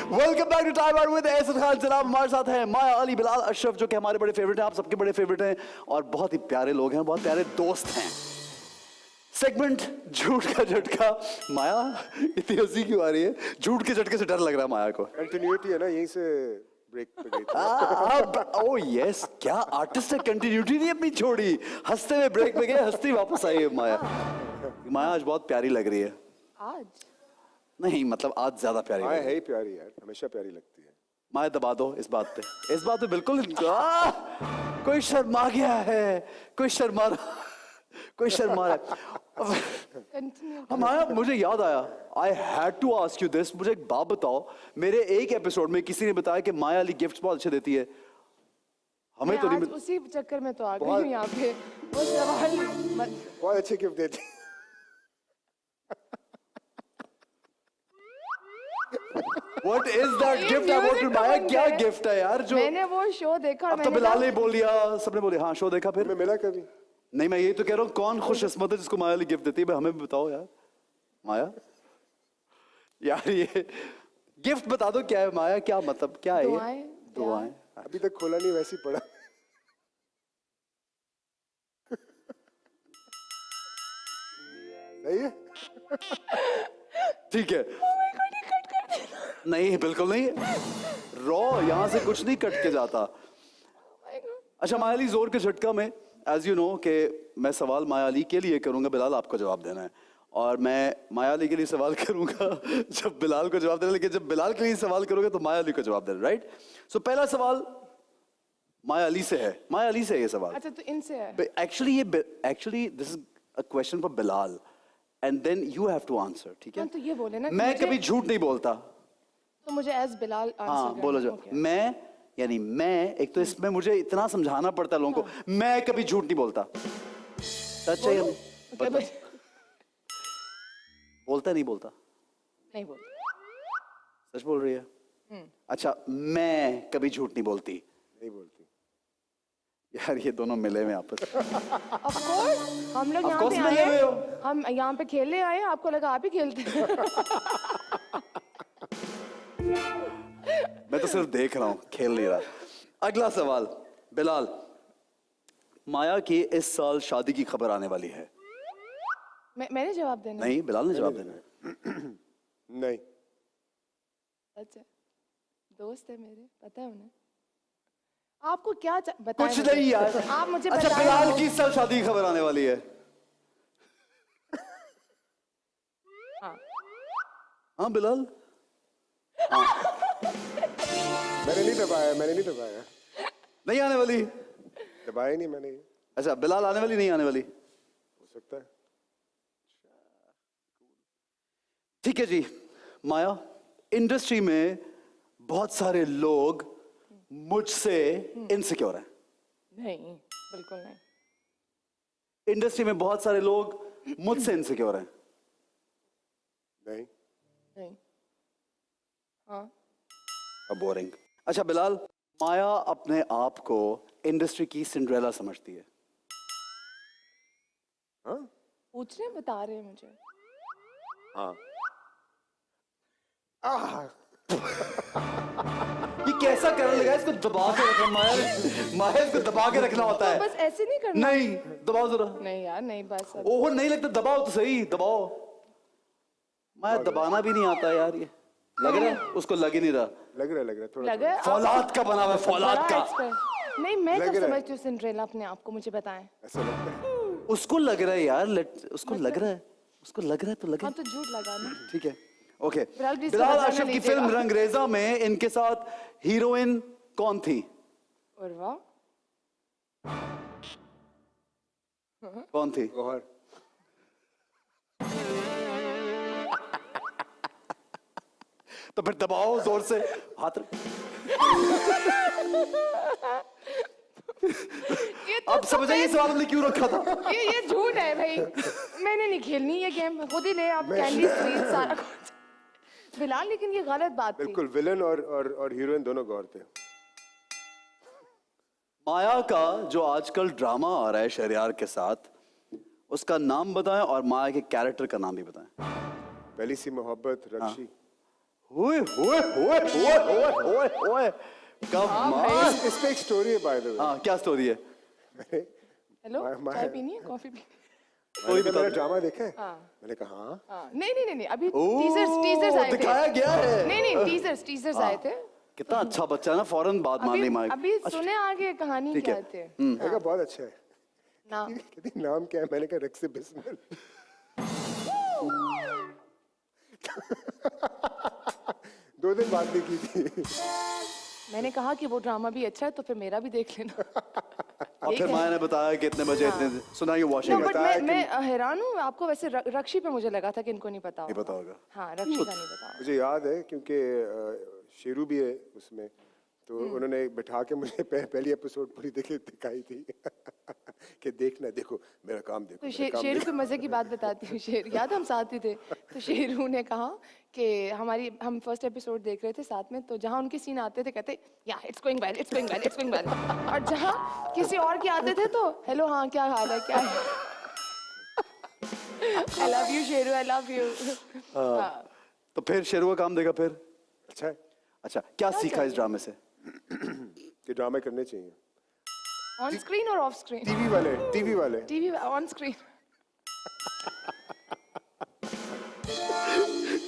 Welcome back to time out with Ehsan Khan. जनाब हमारे साथ हैं माया अली, बिलाल अशरफ, जो कि हमारे बड़े फेवरेट हैं, आप सबके बड़े फेवरेट हैं और बहुत ही प्यारे लोग हैं, बहुत प्यारे दोस्त हैं। सेगमेंट झूठ का झटका। माया इतनी हंसी क्यों आ रही है? झूठ के झटके से डर लग रहा है माया को। कंटिन्यूटी है ना, यहीं से ब्रेक पे गई थी। अब ओ यस, क्या आर्टिस्ट है, कंटिन्यूटी नहीं अपनी छोड़ी, हंसते हुए ब्रेक पे गए, हंसती वापस आई है माया। माया आज बहुत प्यारी लग रही है। आज नहीं मतलब आज ज्यादा प्यारी लग माया रही है ही प्यारी यार, हमेशा प्यारी लगती है। माया दबा दो इस बात पे, इस बात पे बिल्कुल। कोई शर्मा गया है, कोई शर्मा कोई शर्मा रहा है। कंटिन्यू। माया मुझे याद आया, I had to ask you this. मुझे एक बात बताओ, मेरे एक एपिसोड में किसी ने बताया कि माया अली गिफ्ट्स बहुत अच्छे देती है। हमें मैं तो आज नहीं उसी चक्कर में तो आ गई हूँ यहाँ पे। वो सवाल बहुत अच्छे गिफ्ट देती है। What is that gift? I want to माया क्या गिफ्ट है यार जो? मैंने वो शो देखा और अब तो मैंने बिलाल कहा, ने बोल दिया, सबने बोली हाँ शो देखा। फिर मैं मिला कभी? नहीं, मैं यही तो कह रहा हूँ, कौन खुशकिस्मत है जिसको माया अली गिफ्ट देती है? भाई हमें भी बताओ यार। माया यार ये गिफ्ट बता दो क्या है माया, क्या मतलब क्या है ये? दुआएं, दुआएं। अभी तक खोला नहीं, वैसे ही पड़ा। सही है? ठीक है। नहीं बिल्कुल नहीं, रॉ यहाँ से कुछ नहीं कट के जाता। अच्छा माया अली, जोर के झटका में एज यू नो कि मैं सवाल माया अली के लिए करूंगा, बिलाल आपको जवाब देना है। और मैं माया अली के लिए सवाल करूंगा जब बिलाल को जवाब देना, लेकिन जब बिलाल के लिए सवाल करोगे तो माया अली को जवाब देना, राइट? सो पहला सवाल माया अली से है, माया अली से है ये सवाल। अच्छा तो इनसे है। Actually this is a question for Bilal and then you have to answer, ठीक है? हाँ, तो ये बोले ना कि मैं मुझे- कभी झूठ नहीं बोलता। तो मुझे एज बिलाल आंसर हाँ करना बोलो है। जो Okay. मैं, यानी मैं, एक तो इसमें मुझे इतना समझाना पड़ता है लोगों को, मैं कभी झूठ नहीं बोलता। सच है या नहीं? Okay, बता। but- बोलता है नहीं बोलता? नहीं बोलते। सच बोल रही है? अच्छा मैं कभी झूठ नहीं बोलती। नहीं बोलती। यार ये दोनों मिले हुए आपस में। Of course, हम लोग Of यहाँ course पे मिले आए हुए हैं। हो। हम यहाँ पे खेलने आए हैं, आपको लगा आप ही खेलते हैं। मैं तो सिर्फ देख रहा हूँ, खेल नहीं रहा। अगला सवाल बिलाल, माया की इस साल शादी की खबर आने वाली है। मैंने जवाब देना है। नहीं बिलाल ने जवाब देना है। नहीं। अच्छा दोस्त है मेरे, पता है उन्हें। आपको क्या बताएं कुछ मुझे? नहीं यार। आप मुझे अच्छा बताएं। बिलाल की इस साल शादी की खबर आने वाली है। हाँ। हाँ बिलाल, मैंने नहीं दबाया, मैंने नहीं दबाया। नहीं आने वाली। दबाया ही नहीं मैंने। हो अच्छा बिलाल आने वाली, नहीं आने वाली? सकता है। ठीक है जी। माया, इंडस्ट्री में बहुत सारे लोग मुझसे इनसिक्योर हैं। नहीं बिल्कुल नहीं। इंडस्ट्री में बहुत सारे लोग मुझसे इनसिक्योर हैं। नहीं। नहीं। हाँ। अब बोरिंग। अच्छा बिलाल, माया अपने आप को इंडस्ट्री की सिंड्रेला समझती है। हाँ? पूछने बता रहे हैं मुझे। हाँ। ये कैसा करने लगा? इसको दबा के रखना माया, माया इसको दबा के रखना होता तो है। बस ऐसे नहीं करना। नहीं दबाओ जरा। नहीं यार नहीं, बस अब। ओहो नहीं लगता, दबाओ तो सही, दबाओ। माया दबाना भी नहीं आता यार, ये लग रहा है उसको, लग ही नहीं रहा। लग रहा है थोड़ा लगा है? फौलाद का बना हुआ है, फौलाद बड़ा का। expert। नहीं मैं लग कब रहा है। समझती हूँ सिंड्रेला अपने आप को, मुझे बताएं। ऐसा लगता है। उसको लग रहा है यार, उसको लग रहा है, उसको लग रहा है तो लगे। हाँ तो झूठ लगा ना। ठीक है, ओके। बिलाल भी इसका बिलाल बदला ना अशरफ की लीजिएगा। फिल्म रंगरेजा में इनके साथ हीरोइन कौन थी? उर्वा। कौन थी? गौहर। तो फिर दबाओ जोर से हाथ। ये तो अब समझ आइए सवाल हमने क्यों रखा था। ये झूठ है भाई। मैंने नहीं खेलनी ये गेम, खुद ही ले आप कैंडी स्वीट सारा कुछ। बिलाल लेकिन ये गलत बात थी। बिल्कुल, विलन और हीरोइन दोनों गौर थे। माया का जो आजकल ड्रामा आ रहा है शहरयार के साथ, उसका नाम बताएं और माया के कैरेक्टर का नाम भी बताएं। पहली सी मोहब्बत, रक्षी। ओए ओए ओए ओए ओए ओए ओए कमाल। इस पे एक स्टोरी है बाय द वे। हाँ क्या स्टोरी है? हेलो चाय पीनी है, कॉफी पीनी कोई मेरा ड्रामा देखा है? हाँ। मैंने कहा हाँ। हाँ नहीं अभी ओह, टीजर्स आए थे। दिखाया गया है। नहीं टीजर्स आए थे। कितना अच्छा बच्चा है ना, फौरन बात मान ली माया। अभी सुने आगे कहानी ठीक क्या है। थे। मैंने कहा बहुत अच्छा है। नाम कहती नाम क्या है? मैंने कहा रक्सी बिस्मिल। 2 दिन बाद देखी थी। मैंने कहा कि वो ड्रामा भी अच्छा है तो फिर मेरा भी देख लेना। और फिर माया ने बताया कि इतने बजे इतने सुना कि वॉशिंग बट बताया मैं हैरान हूँ आपको। वैसे रक्षी पे मुझे लगा था कि इनको नहीं पता नहीं होगा। पता होगा। हाँ रक्षी का नहीं पता होगा। मुझे याद है क्योंकि शेरू भी है उसमें, तो उन्होंने बिठा के मुझे पहली एपिसोड पूरी दिखाई थी कि देखना, देखो मेरा काम देखो, तो मेरा काम शेरू देखो। के मजे की बात बताती हूँ। याद हम साथ ही थे। तो शेरू ने कहा कि हम फर्स्ट एपिसोड देख रहे थे साथ में, तो जहाँ उनके सीन आते थे कहते या it's going well it's going well it's going well, और जहाँ किसी और के आते थे तो हेलो हाँ क्या हाल है क्या है। I love you Sheru, I love you. तो फिर शेरू का काम देखा फिर? अच्छा है अच्छा, क्या सीखा इस ड्रामे से? कि ड्रामे करने चाहिए। ऑन स्क्रीन और ऑफ स्क्रीन? टीवी वाले टीवी ऑन स्क्रीन।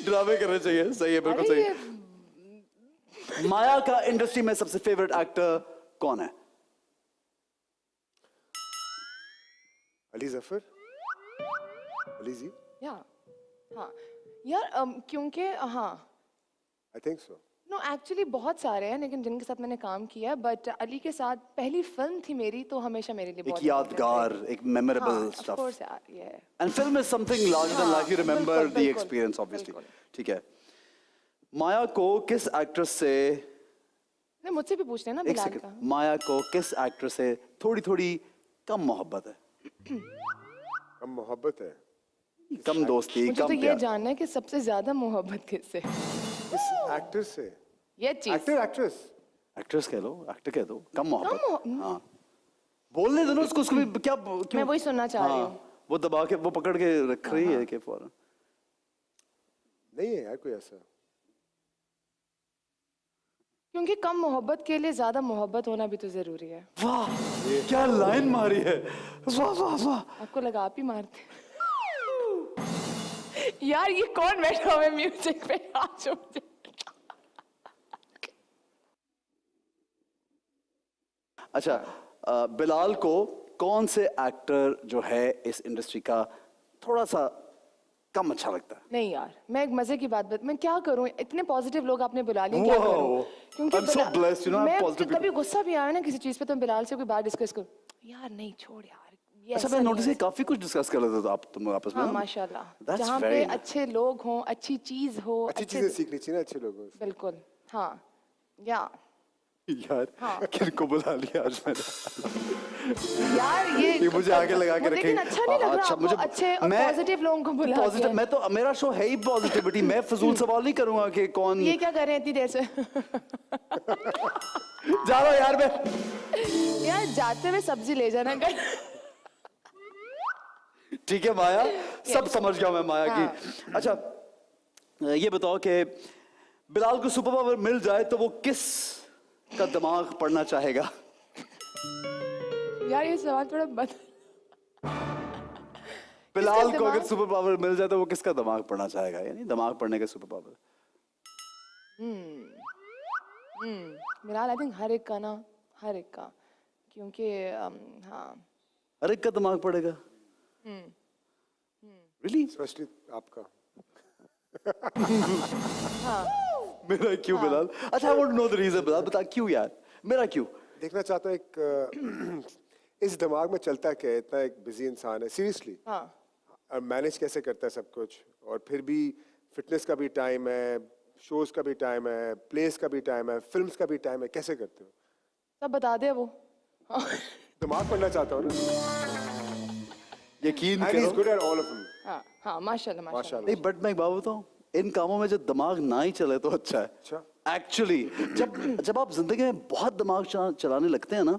ड्रामे करने चाहिए, सही है, बिल्कुल अरे सही। ये माया का इंडस्ट्री में सबसे फेवरेट एक्टर कौन है? अली जफर, अली जी, हाँ यार क्योंकि हाँ I think so. No actually बहुत सारे हैं लेकिन जिनके साथ मैंने काम किया, बट अली के साथ पहली फिल्म थी मेरी तो हमेशा मेरे लिए एक बहुत यादगार, एक मेमोरेबल ऑफ स्टफ। कोर्स यार ये and film is something larger than life, you remember बिल्कुल, द बिल्कुल, एक्सपीरियंस ऑब्वियसली। बिल्कुल। ठीक है, माया को किस एक्ट्रेस से, नहीं मुझसे भी पूछ लेना एक बिलाल सेकंड, का। माया को किस एक्ट्रेस से थोड़ी थोड़ी कम मोहब्बत है? हम मोहब्बत है कम दोस्ती, मुझे कम तो ये प्यार। जानना है कि सबसे ज्यादा मोहब्बत किससे। इस एक्टर से। ये चीज एक्ट्रेस एक्ट्रेस कह लो, एक्टर कह दो, कम मोहब्बत। मोहब्बत। हाँ, बोलने दो ना उसको, उसको भी क्या क्यों? मैं वही सुनना चाह रही हूँ। वो दबा के, वो पकड़ के रख रही है कि फौरन। नहीं है यार कोई ऐसा। क्योंकि कम मोहब्बत के लिए ज्यादा मोहब्बत होना भी तो जरूरी है। वाह क्या लाइन मारी है, वाह वाह वाह। आपको लगा आप ही मारते यार ये कौन बैठा हुआ है म्यूजिक पे? आज मुझे अच्छा, बिलाल को कौन से एक्टर जो है इस इंडस्ट्री का थोड़ा सा कम अच्छा लगता है? नहीं यार, मैं एक मजे की बात मैं क्या करूं, इतने पॉजिटिव लोग आपने बुला लिए, क्या Wow. करूं? क्योंकि I'm so blessed, you know, I'm मैं positive कभी गुस्सा भी आया ना किसी चीज पे तो बिलाल से कोई बात डिस्कस करूं, यार नहीं छोड़ यार ये अच्छा, ऐसा मैं नहीं नोटिस है। किया काफी कुछ डिस्कस कर लेते थे आप तुम आपस में। हाँ माशाल्लाह, That's जहाँ very पे nice. अच्छे लोग हों, अच्छी चीज हो, अच्छी चीजें सीखनी चाहिए ना अच्छे लोगों से। बिल्कुल हाँ या यार किनको बुला लिया आज मैंने? यार ये मुझे आगे लगा के लेकिन रखेंगे। अच्छा नहीं लग रहा अच्छा, आपको मुझे अच्छे और पॉजिटिव लोगों को बुला पॉजिटिव, के? मैं तो, मेरा शो है ही पॉजिटिविटी, मैं फजूल सवाल नहीं करूंगा कि कौन ये क्या कर रहे हैं इतनी देर से? जा रहा हूं यार मैं। यार जाते हुए सब्जी ले जाना कर। ठीक है माया, सब समझ गया मैं माया की। अच्छा ये बताओ कि बिलाल को सुपर पावर मिल जाए तो वो किस का दिमाग पढ़ना चाहेगा? यार ये सवाल थोड़ा बिलाल को अगर दिमाग? सुपर पावर मिल जाए तो वो किसका दिमाग पढ़ना चाहेगा? यानी दिमाग पढ़ने का super power. Bilal I think हर एक का ना, हर एक का, क्योंकि हाँ हर एक का दिमाग पढ़ेगा? रियली? स्पेशली आपका। मेरा क्यों बिलाल? अच्छा, I want to know the reason. Bilal बता क्यों यार, मेरा क्यों? देखना चाहता हूँ एक इस दिमाग में चलता क्या है, इतना एक बिजी इंसान है सीरियसली, हाँ और मैनेज कैसे करता है सब कुछ, और फिर भी फिटनेस का भी टाइम है, शोज का भी टाइम है, प्लेस का भी टाइम है, फिल्म्स का भी टाइम है, कैसे करते हो? सब बता दे वो। दिमाग पढ़ना चाहता हूँ ना, यकीन and he's करो। good at all of them. हाँ हाँ माशाल्लाह माशाल्लाह। माशाल्लाह। नहीं, बट मैं एक बात बताऊं, इन कामों में जब दिमाग ना ही चले तो अच्छा है। अच्छा। एक्चुअली जब आप जिंदगी में बहुत दिमाग चलाने लगते हैं ना,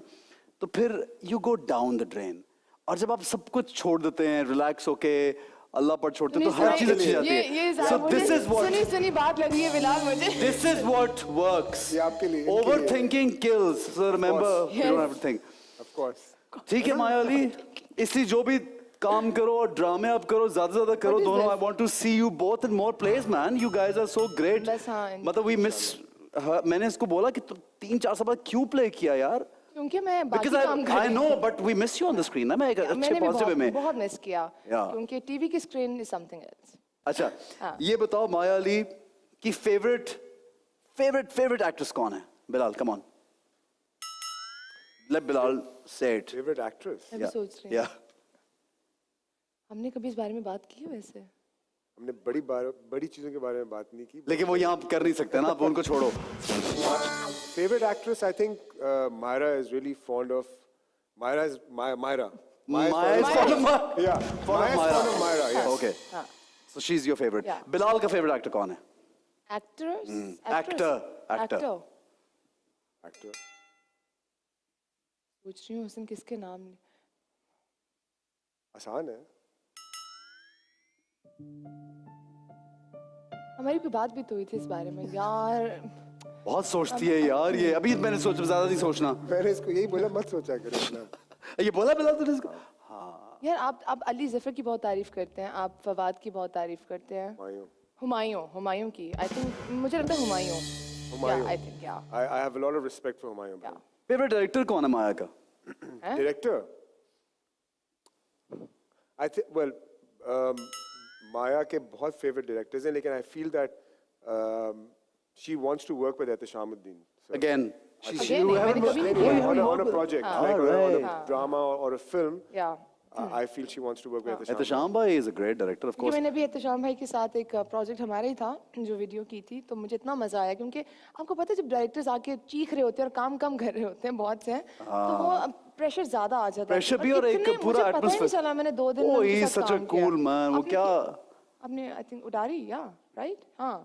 तो फिर you go down the drain. और जब आप सब कुछ छोड़ देते हैं, रिलैक्स होके अल्लाह पर छोड़ते हैं, तो हर चीज अच्छी जाती है। So this is what सुनी सुनी बात लग रही है बिलाल मुझे। this is what works. ये आपके लिए, इनके लिए। Overthinking kills. So remember, you don't Yes. have to think. Of course. ठीक है माया अली, इसलिए जो भी काम करो और ड्रामे आप करो, ज्यादा से ज्यादा करो What is दोनों। this? I want to see you both in more place man, you guys are so great. बस हाँ, मतलब वी मिस, मैंने इसको बोला कि तुम 3-4 साल बाद क्यों प्ले किया यार? क्योंकि मैं बाकी बिकॉज काम कर आई रही नो, थी। But we miss you on the screen ना। मैं एक अच्छे मैंने भी पॉजिटिव वे में। बहुत मिस किया, Yeah. क्योंकि टीवी की स्क्रीन इज समथिंग एल्स। अच्छा, हाँ। ये बताओ माया अली की फेवरेट एक्ट्रेस कौन है? Bilal, come on, let Bilal say it. Favorite actress? मैं भी सोच रही हूँ। या हमने कभी इस बारे में बात की है वैसे? हमने बड़ी चीजों के बारे में बात नहीं की। लेकिन वो यहाँ कर नहीं सकते ना, आप उनको छोड़ो। Favorite actress, I think Myra is really fond of. Myra is Myra. Maya is fond of Myra. Yeah, Fond of Maya is Myra. fond of Myra. Yes. Okay. हाँ So she's your favorite. Yeah. Bilal का favourite actor कौन है? Actors Actor. Actor. सोच रही हूँ उस दिन किसके नाम नहीं। आसान है। हमारी भी बात भी तो हुई थी इस बारे में यार। बहुत सोचती है यार ये। अभी मैंने सोचा, ज्यादा नहीं सोचना। मैंने इसको यही बोला, मत सोचा करो इतना। ये बोला बिलाल तूने इसको? यार आप अली जफर की बहुत तारीफ करते हैं, आप फवाद की बहुत तारीफ करते हैं। हुमायूं की आई थिंक, मुझे लगता है हुमायूं। आई थिंक या I have a lot of respect for Humayun. Yeah. Favourite director कौन है माया का? Director. I think Maya के बहुत favorite directors हैं, लेकिन I feel that she wants to work with Ehtishamuddin. So, Again, Again, मैंने कभी नहीं किया। on a project, like on a drama or a film, या I feel she wants to work with Ehtishamuddin. Ehtesham भाई is a great director of क्योंकि course. मैंने भी एहतशाम भाई के साथ एक प्रोजेक्ट हमारा ही था जो वीडियो की थी, तो मुझे इतना मजा आया, क्योंकि आपको पता है जब डायरेक्टर्स आके चीख रहे होते हैं और काम कम कर रहे होते हैं बहुत से, तो वो प्रेशर ज्यादा आ जाता है। प्रेशर भी और एक इतने पूरा मुझे पता ही नहीं एटमॉस्फेयर। चला, मैंने 2 दिन में Oh, उनके he is साथ such a काम cool किया। man. वो आपने क्या? आपने आई थिंक उडारी या राइट? हाँ।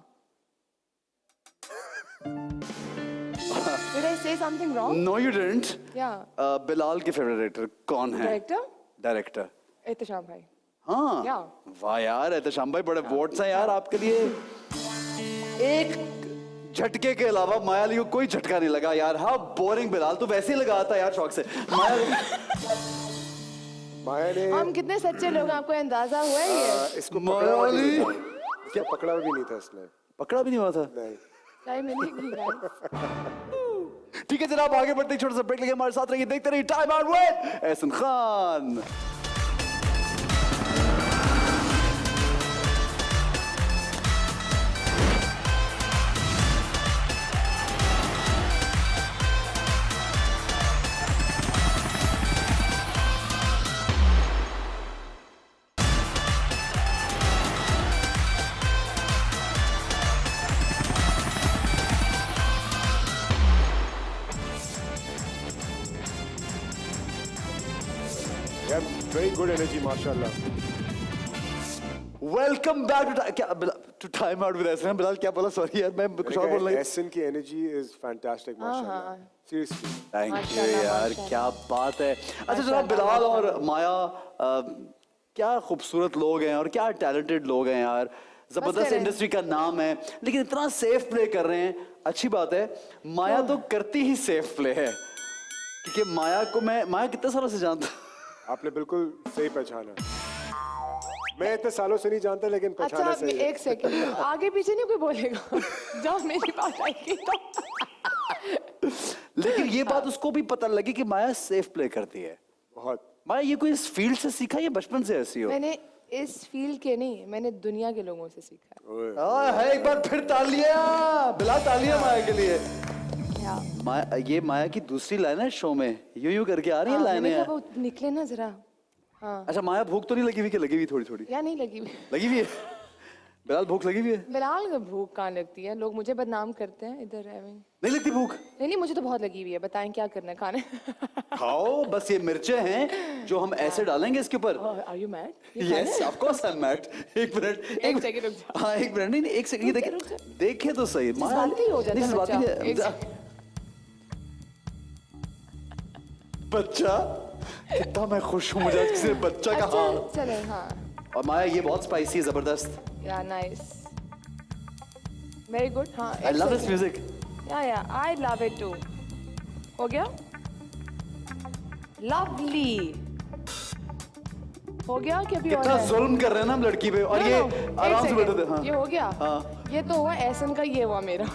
Did I say something wrong? No, you didn't. Yeah. Bilal के फेवरेट डायरेक्टर कौन है? Director? डायरेक्टर। एहतशाम भाई। हाँ। Yeah. वाह यार, एहतशाम भाई बड़े वोट्स हैं यार आपके लिए। एक झटके के अलावा माया अली को कोई झटका नहीं लगा यार। हाँ बोरिंग बिलाल, तू वैसे ही लगा था यार शौक से। माया ने हम कितने सच्चे लोग हैं, आपको अंदाजा हुआ है ये? इसको माया अली पकड़ा भी नहीं था इसने। पकड़ा भी नहीं हुआ था। नहीं। चाय मिलेगी guys। ठीक है जनाब, आगे बढ़ते हैं, छोटा सा ब्रेक लेके हमारे साथ रहिए, देखते रहिए time out with Ehsan Khan. Yeah, very good energy, mashallah. Welcome back to time out with Ehsan. Bilal क्या बोला? सॉरी यार, मैं कुछ और बोल रहा हूँ। एहसन की energy is fantastic, mashallah. Seriously. Thank you माशाल्लाह, यार, माशाल्लाह। क्या बात है। अच्छा जनाब, माशाल्लाह, बिलाल और माशाल्लाह। माया क्या खूबसूरत लोग हैं और क्या टैलेंटेड लोग हैं यार। जबरदस्त करें। इंडस्ट्री का नाम है, लेकिन इतना सेफ प्ले कर रहे हैं, अच्छी बात है। माया तो करती ही सेफ प्ले है, क्योंकि माया कितने सालों से जानता हूं। आपने बिल्कुल सही पहचाना। मैं इतने सालों से नहीं जानता, लेकिन अच्छा पहचाना आप सही है। एक सेकंड, आगे पीछे नहीं कोई बोलेगा जब मेरी बात आएगी तो। लेकिन ये बात उसको भी पता लगी कि माया सेफ प्ले करती है। बहुत। माया ये कोई इस फील्ड से सीखा या बचपन से ऐसी हो? मैंने इस फील्ड के नहीं, मैंने दुनिया के लोगों से सीखा ओए। है एक बार फिर तालियां, बिला तालियां माया के लिए। है। माया की दूसरी लाइन है शो में, यूं यूं करके आ रही है मैंने लाइनें। कहा वो निकले ना जरा। हाँ अच्छा माया भूख तो नहीं लगी हुई कि लगी हुई थोड़ी थोड़ी? या नहीं लगी हुई। लगी हुई है? बिलाल भूख लगी हुई है? बिलाल को भूख कहाँ लगती है, लोग मुझे बदनाम करते हैं इधर हैविंग। नहीं लगती भूख? नहीं नहीं मुझे तो बहुत लगी हुई है, बताएं क्या करना है खाने। खाओ, बस ये मिर्चें हैं जो हम ऐसे डालेंगे इसके ऊपर। Are you mad? Yes of course I am mad. एक मिनट, एक सेकंड रुक जा। हाँ एक मिनट, नहीं एक सेकंड, ये रुक जा। देखे तो सही। जज्बाती हो जाता है जज्बाती बच्चा। है। एक बच्चा, कितना मैं खुश हूँ, मुझे आज किसी ने बच्चा अच्छा कहा। चले हाँ। और माया ये बहुत स्पाइसी है, जबरदस्त। या नाइस, वेरी गुड। हाँ आई लव दिस म्यूजिक। या आई लव इट टू। हो गया, लवली हो गया कि अभी और कितना है? जुल्म कर रहे हैं ना हम लड़की पे, और No, ये no, एक आराम से second, बैठे थे। हाँ ये हो गया। हाँ। ये तो हुआ एहसन का, ये हुआ मेरा।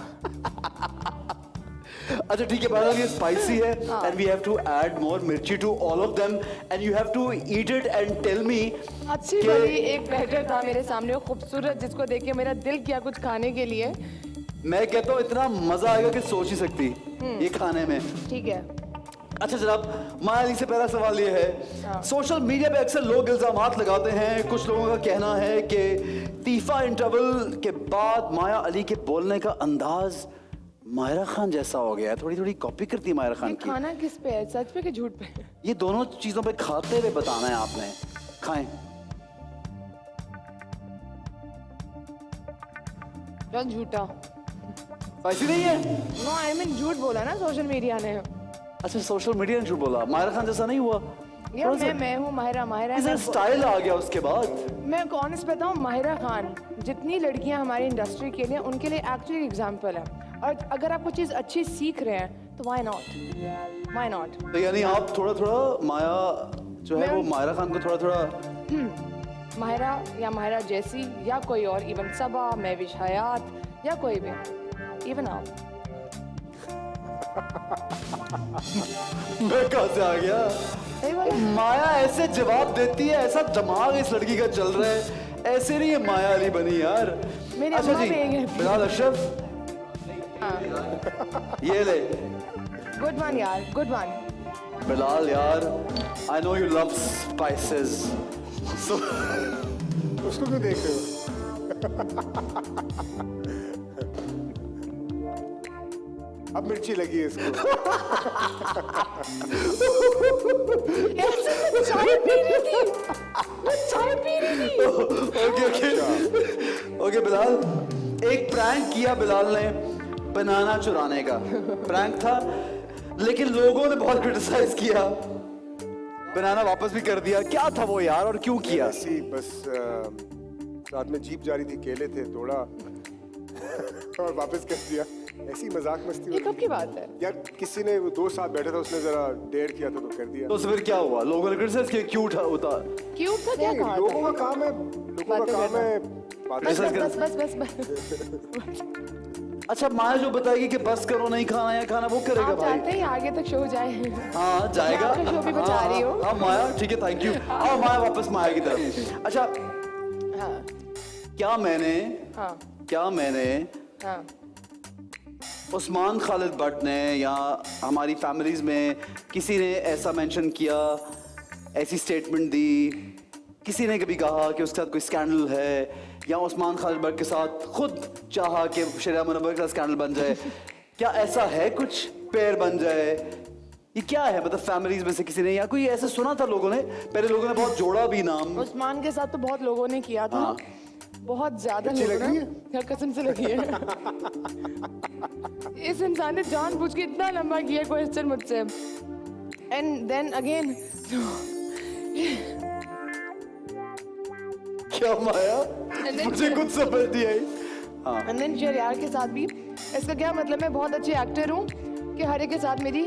अच्छा ठीक है, बहरहाल ये स्पाइसी है and we have to add more mirchi to all of them and you have to eat it and tell me. अच्छी भली एक प्लेटर था मेरे सामने, वो खूबसूरत, जिसको देख के मेरा दिल किया कुछ खाने के लिए। मैं कहता हूँ इतना मजा आएगा कि सोच ही सकती ये खाने में। ठीक है। अच्छा जनाब, माया अली से पहला सवाल ये है, सोशल मीडिया पे अक्सर लोग इल्जामात लगाते हैं, कुछ लोगों का कहना है कि तीफा इंटरवल के बाद माया अली के बोलने का अंदाज मायरा खान जैसा हो गया है, थोड़ी थोड़ी कॉपी करती है मायरा खान ये की। खाना किस पे है, सच पे कि झूठ पे? ये दोनों चीजों पे खाते हुए बताना है आपने। खाएं। चल झूठा। स्पाइसी नहीं है? नो आई मीन झूठ बोला ना सोशल मीडिया ने। अच्छा सोशल मीडिया ने झूठ बोला, मायरा खान जैसा नहीं हुआ? यार मैं हूँ माहिरा। इधर स्टाइल आ गया उसके बाद। मैं ऑनेस्ट बताऊँ, माहिरा खान जितनी लड़कियां हमारी इंडस्ट्री के लिए, उनके लिए एक्चुअली एग्जाम्पल है। और अगर आप कुछ चीज़ अच्छी सीख रहे हैं तो व्हाई नॉट। तो यानी आप थोड़ा थोड़ा माया जो है वो मायरा खान को थोड़ा थोड़ा माहिरा या माहिरा जैसी या कोई और, इवन सबा, महविश हयात या कोई भी, इवन आप। मैं कहाँ से आ गया? सही बोला? माया ऐसे जवाब देती है, ऐसा दिमाग इस लड़की का चल रहा है, ऐसे नहीं है माया अली बनी यार। मेरी अच्छा अम्मा जी, भी यही कहती है। बिलाल अशरफ ये ले। गुड वन यार, गुड वन। बिलाल यार, I know you love spices, so उसको क्यों देख रहे हो? अब मिर्ची लगी है इसको। ऐसे मैं चाय पी रही थी, मैं चाय पी रही थी। ओके बिलाल, एक प्रैंक किया बिलाल ने बनाना चुराने का। प्रैंक था, लेकिन लोगों ने बहुत क्रिटिसाइज किया, बनाना वापस भी कर दिया। क्या था वो यार और क्यों किया? ऐसी बस साथ में जीप जा रही थी, केले थे, तोड़ा और वापस कर दिया। ऐसी मजाक मस्ती ये हो कब की बात है? यार, किसी ने वो 2 साथ बैठा था, उसने जरा डेयर किया था तो कर दिया। तो फिर क्या हुआ? लोगों ने क्रिटिसाइज किया, क्यों होता? क्यूट था क्या? कहा लोगों था? का काम है, लोगों का बातें काम करना। है बातें बस ऐसा बस बस बस बस। अच्छा माया जो बताएगी कि बस करो, नहीं खाना या खाना, वो करेगा आप भाई। चाहते हैं आगे तक शो जाए? हाँ जाएगा। मैं आपका शो भी बचा रही हूँ। हाँ माया ठीक है, थैंक यू। हाँ माया वापस माया की तरफ। अच्छा हाँ क्या मैंने हाँ। उस्मान खालिद भट्ट ने या हमारी फैमिलीज में किसी ने ऐसा मेंशन किया, ऐसी स्टेटमेंट दी, किसी ने कभी कहा कि उसके साथ कोई स्कैंडल है, या उस्मान खालिद भट्ट के साथ खुद चाहा कि शरिया मुनव्वर के साथ स्कैंडल बन जाए? क्या ऐसा है कुछ, पेयर बन जाए? ये क्या है, मतलब फैमिलीज में से किसी ने या कोई ऐसे सुना था? लोगों ने पहले लोगों ने बहुत जोड़ा भी नाम। उस्मान के साथ तो बहुत लोगों ने किया था। हाँ। बहुत ज्यादा अच्छी लोगों लगी ने। यार कसम से लगी है। इस इंसान ने जानबूझ के इतना लंबा किया क्वेश्चन मुझसे। एंड देन अगेन क्या माया? then- मुझे कुछ समझ नहीं आई। हाँ एंड देन शहरयार के साथ भी इसका क्या मतलब, मैं बहुत अच्छी एक्टर हूँ कि हर एक के साथ मेरी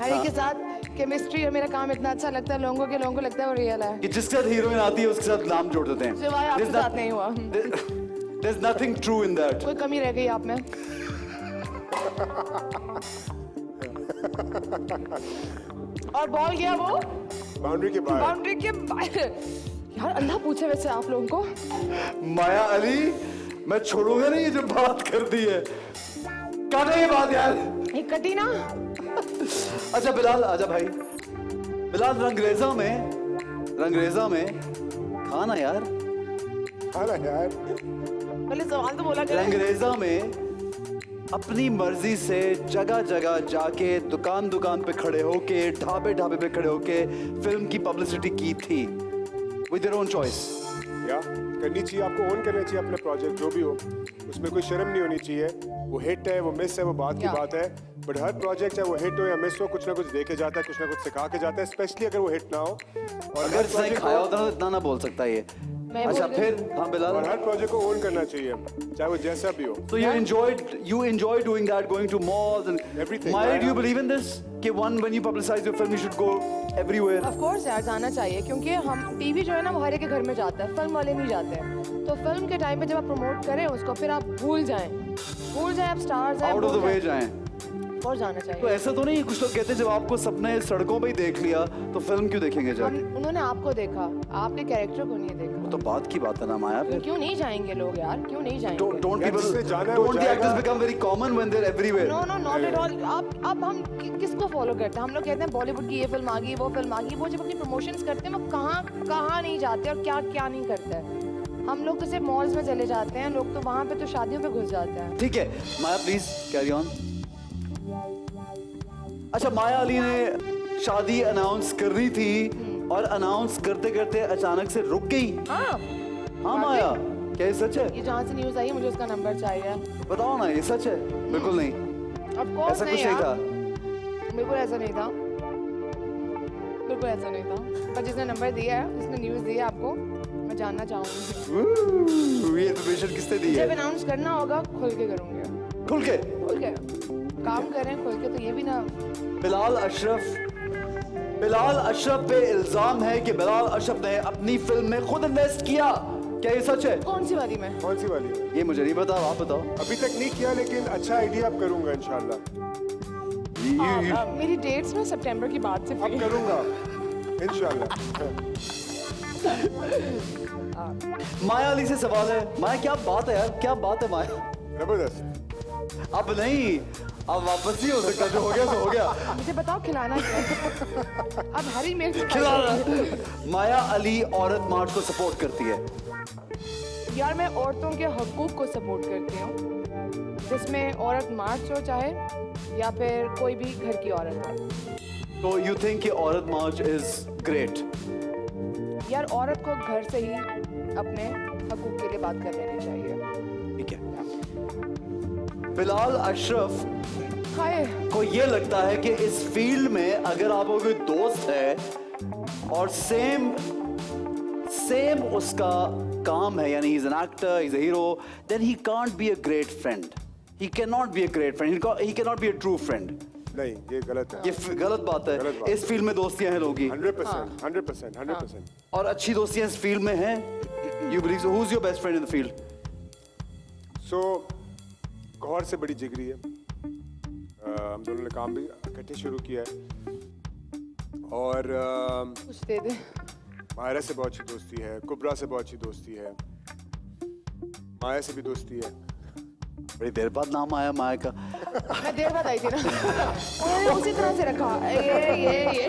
हर एक के साथ केमिस्ट्री और मेरा काम इतना अच्छा लगता है, लोगों को लगता है वो रियल है, कि जिसके साथ हीरोइन आती है उसके साथ नाम जोड़ देते हैं। सिवाय आपके साथ नहीं हुआ। There's nothing true in that. कोई कमी रह गई आप में? और बॉल गया वो बाउंड्री के बाहर। बाउंड्री के बाहर। यार अल्लाह पूछे वैसे आप लोगों को। माया अली, मैं छोड़ूंगा नहीं ये जो बात कर दी है। काटे ये बात यार। ये कटी ना। अच्छा बिलाल आजा भाई। बिलाल रंगरेजा में खाना यार। हाँ ना यार। पहले सवाल तो बोला करें। रंगरेजा में अपनी मर्जी से जगह जगह जाके दुकान पे खड़े होके ढाबे पे खड़े होके फिल्म की पब्लिसिटी की थी विद देयर ओन चॉइस। या करनी चाहिए, आपको ओन करना चाहिए अपने प्रोजेक्ट जो भी हो, उसमें कोई शर्म नहीं होनी चाहिए। वो हिट है वो मिस है वो बात की Yeah. बात है, बट हर प्रोजेक्ट चाहे वो हिट हो या मिस हो कुछ ना कुछ देके जाता है, कुछ ना कुछ सिखा के जाता है, स्पेशली अगर वो हिट ना हो। और अगर हर इसने project खाया को- होता ना तो इतना ना बोल सकता ये। मैं अच्छा बोल फिर हाँ बिलाल। और हर प्रोजेक्ट को ओन करना चाहिए चाहे वो जैसा भी हो। So you enjoy doing that, going to malls and Everything, Maya, yeah. do you believe in this? कि when you publicize your film, you should go everywhere. Of course यार जाना चाहिए, क्योंकि हम टीवी जो है ना वो हर एक के घर में जाता है, फिल्म वाले नहीं जाते हैं। तो फिल्म के टाइम पे जब आप प्रमोट करें उसको फिर आप भूल जाएं आप स्टार्स हैं, Out of the way जाएं। और जाना तो चाहिए। ऐसा तो नहीं, कुछ लोग कहते हैं जब आपको सपने सड़कों पे ही देख लिया तो फिल्म क्यों देखेंगे जाके? उन्होंने आपको देखा, आपके कैरेक्टर को नहीं देखा। तो बात की बात है ना माया। फिर क्यों नहीं जाएंगे लोग यार, क्यों नहीं जाएंगे? don't यार, people जिससे जाना है वो don't the जाएगा। actors become very common when they're everywhere? No no not at all. अब हम किसको फॉलो करते हैं? हम लोग कहते हैं बॉलीवुड की ये फिल्म आ गई वो फिल्म आ गई, वो जब अपनी प्रमोशंस करते हैं वो कहाँ नहीं जाते और क्या नहीं करते हैं। हम लोग तो सिर्फ मॉल्स में चले जाते हैं, लोग तो वहाँ पे तो शादियों पे घुस जाते हैं। ठीक है माया प्लीज कैरी ऑन। अच्छा माया अली ने शादी अनाउंस कर रही थी और अनाउंस करते करते अचानक से रुक गई। हाँ, हाँ माया क्या ये सच है? ये जहाँ से न्यूज़ आई है मुझे उसका नंबर चाहिए। बताओ ना ये सच है? बिल्कुल नहीं, ऑफ कोर्स ऐसा नहीं कुछ नहीं यार, था। बिल्कुल ऐसा नहीं था, बिल्कुल ऐसा नहीं था। पर जिसने नंबर दिया है, जिसने न्यूज़ दी है आपको, मैं जानना चाहूंगी। ये इन्फॉर्मेशन किसने दी जब है? अनाउंस करना होगा खुल के करूंगी। खुल के। खुल के काम करें खुल के, तो ये भी ना। बिलाल अशरफ पे इल्जाम है कि बिलाल अशरफ ने अपनी फिल्म में खुद इन्वेस्ट किया। क्या ये सच है? कौन सी वाली में? कौन सी वाली? ये मुझे नहीं पता, आप बताओ। अभी तक नहीं किया लेकिन अच्छा आइडिया अब करूंगा इंशाल्लाह। मेरी डेट्स में सितंबर की बाद से अब फ्री। करूंगा इंशाल्लाह। माया अली से सवाल है। माया क्या बात है यार, क्या बात है माया? जबरदस्त। अब नहीं, अब वापस नहीं हो सकता, जो हो गया सो हो गया। मुझे बताओ खिलाना क्या है? अब हरी मिर्च खिलाना। माया अली औरत मार्च को सपोर्ट करती है। यार मैं औरतों के हकूक को सपोर्ट करती हूँ, जिसमें औरत मार्च हो चाहे या फिर कोई भी घर की औरत हो। तो यू थिंक कि औरत मार्च इज ग्रेट? यार औरत को घर से ही अपने हकूक के लिए बात कर लेनी चाहिए। ठीक है। बिलाल अशरफ हाय, को ये लगता है कि इस फील्ड में अगर आपको कोई दोस्त है और सेम उसका काम है, यानी he is an actor, he is a hero, then he can't be a great friend. He can not be a great friend, he can not be a true friend. नहीं ये गलत है। ये गलत बात है। गलत बात। इस फील्ड में दोस्तियां हैं लोगों की 100%, 100%, 100%। और अच्छी दोस्तियां इस फील्ड में हैं। You believe so? Who is your best friend in the field? So गौर से बड़ी जिगरी है। हम दोनों ने काम भी इकट्ठे शुरू किया है और कुछ दे दे। मायरा से बहुत अच्छी दोस्ती है, कुबरा से बहुत अच्छी दोस्ती है, माया से भी दोस्ती है। बड़ी देर बाद नाम आया माया का। मैं देर बाद आई थी ना। उन्होंने उसी तरह से रखा ये।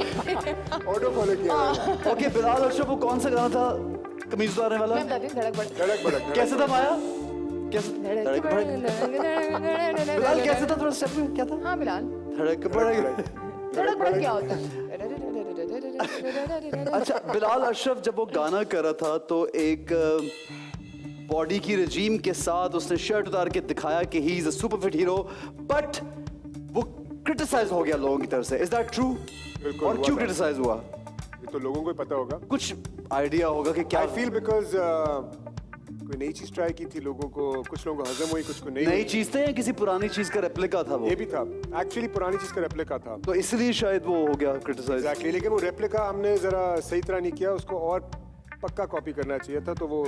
ऑटो फॉलो किया। ओके बिलाल अशरफ, वो कौन सा गाना था कमीज उतारने वाला? मैं बताती हूँ, धड़क बढ़। धड़क भड़क। कैसे था माया? कैसे? धड़क भड़क। बिलाल कैसे था? थोड़ा स्टेप में क्या था? हाँ बिलाल, धड़क भड़क। धड़क बढ़ क्या होता है? अच्छा बिलाल अशरफ जब वो गाना कर रहा था तो एक बॉडी की रजीम के साथ उसने शर्ट उतार के दिखाया कि ही is a super fit hero, but वो क्रिटिसाइज हो गया लोगों की तरफ से। Is that true? बिल्कुल और हुआ क्यों था। क्रिटिसाइज हुआ? ये तो लोगों को ही पता होगा। कुछ आइडिया होगा कि क्या I feel because कोई नई चीज ट्राई की थी, लोगों को, कुछ लोगों को हजम हुई, कुछ को नहीं नई हुई। चीज थे या किसी पुरानी चीज का रेप्लिका था वो? ये भी था, एक्चुअली पुरानी चीज का रेप्लिका था। तो इसलिए शायद वो हो गया क्रिटिसाइज। एग्जैक्टली, लेकिन वो रेप्लिका हमने जरा सही तरह नहीं किया, उसको और पक्का कॉपी करना चाहिए था, तो वो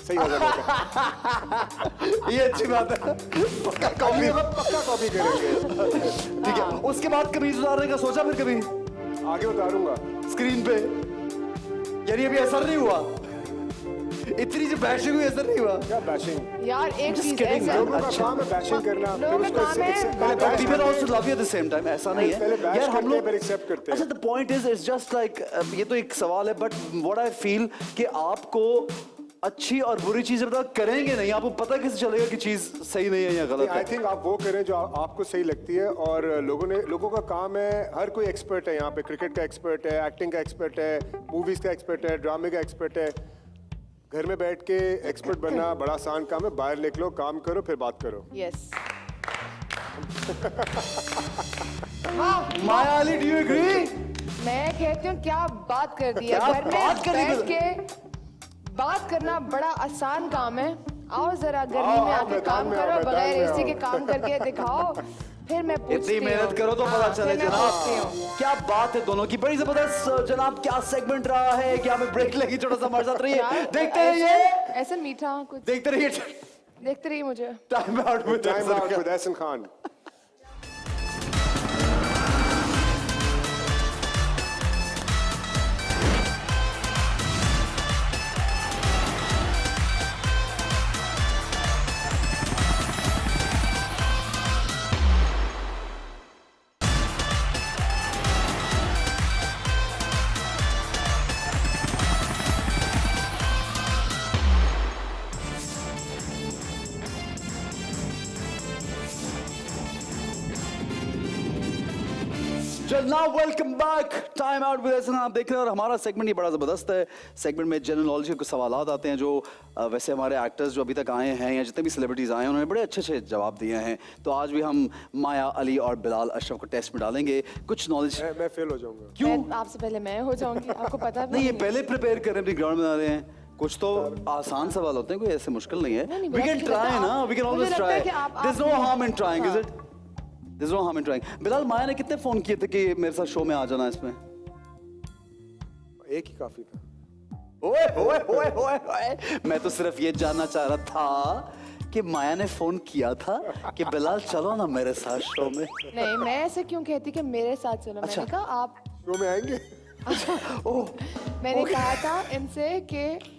सही हजम हो गया। ये अच्छी बात है, पक्का कॉपी। पक्का कॉपी करेंगे। ठीक है, उसके बाद कमीज उतारने का सोचा फिर कभी आगे उतारूंगा। स्क्रीन पे? यानी अभी असर नहीं हुआ? इतनी जो बैशिंग हुई असर नहीं हुआ? क्या बैशिंग? यार एक Just चीज kidding, ऐसे man. लोगों का अच्छा। काम है बैशिंग करना, फिर लोगों का उसको काम है पहले But bash people करते also हैं। love you at the same time, ऐसा नहीं है। पहले bash यार हम करते हैं, लोग फिर accept करते हैं। अच्छा, the point is it's just like ये तो एक सवाल है, but what I feel कि आपको अच्छी और बुरी चीजें पता करेंगे नहीं, आपको पता कैसे चलेगा कि चीज सही नहीं है या गलत आई है? थिंक आप वो करें जो आपको सही लगती है, और लोगों का काम है, हर कोई एक्सपर्ट है यहाँ पे, क्रिकेट का एक्सपर्ट है, एक्टिंग का एक्सपर्ट है, मूवीज का एक्सपर्ट है, ड्रामे का एक्सपर्ट है। घर में बैठ के एक्सपर्ट बनना बड़ा आसान काम है, बाहर निकलो, काम करो, फिर बात करो। Yes Maya Ali, do you agree? मैं कहती हूँ क्या बात कर दी है। क्या घर में बात कर दी बैठ बिल्कुल। के बात करना बड़ा आसान काम है। आओ जरा गर्मी आओ, में आओ, आके मैदान काम में आओ, करो, मैदान बगैर में एसी आओ। के काम करके दिखाओ, फिर मैं पूछती इतनी हूँ। मेहनत करो तो पता हाँ, चले फिर मैं पूछती जनाब। हूँ। क्या बात है दोनों की, बड़ी जबरदस्त। जनाब क्या सेगमेंट रहा है, क्या हमें ब्रेक लगी? छोटा सा हमारे साथ रहिए, यार, देखते ऐसे- रहिए, ऐसे मीठा कुछ देखते रहिए। देखते रहिए मुझे। Time out with time out with Ehsan Khan. जनाब welcome back, time out with Ehsan. आप देख रहे हैं और हमारा सेगमेंट ये बड़ा ज़बरदस्त है। सेगमेंट में जनरल नॉलेज के कुछ सवालात आते हैं जो वैसे हमारे एक्टर्स जो अभी तक आए हैं या जितने भी सेलिब्रिटीज़ आए हैं उन्होंने बड़े अच्छे अच्छे जवाब दिए हैं। तो आज भी हम माया अली और बिलाल अशरफ को टेस्ट में डालेंगे। कुछ नॉलेज मैं फेल हो जाऊंगा। क्यों आपसे पहले मैं हो जाऊंगी, आपको पता भी नहीं, ये पहले प्रिपेयर कर रहे हैं, अपनी ग्राउंड बना रहे हैं। कुछ तो आसान सवाल होते हैं, कोई ऐसे मुश्किल नहीं है। नहीं, वी कैन मुझे ट्राई लगता है ना, वी कैन मुझे ऑलवेज लगता ट्राई। है कि देयर इज नो आप- हार्म इन ट्राइंग, इज हाँ। It? There is no harm in trying. Bilal, Maya ने कितने फोन किए थे कि मेरे साथ शो में आ जाना इसमें? एक ही काफी था। ओए ओए ओए ओए ओए, मैं तो सिर्फ ये जानना चाह रहा था कि माया ने फोन किया था कि बिलाल चलो ना मेरे साथ शो में। नहीं, मैं ऐसे क्यों कहती कि मेरे साथ चलो। अच्छा। मैंने कहा आप शो में आएंगे? ओह मैंने कहा था इनसे कि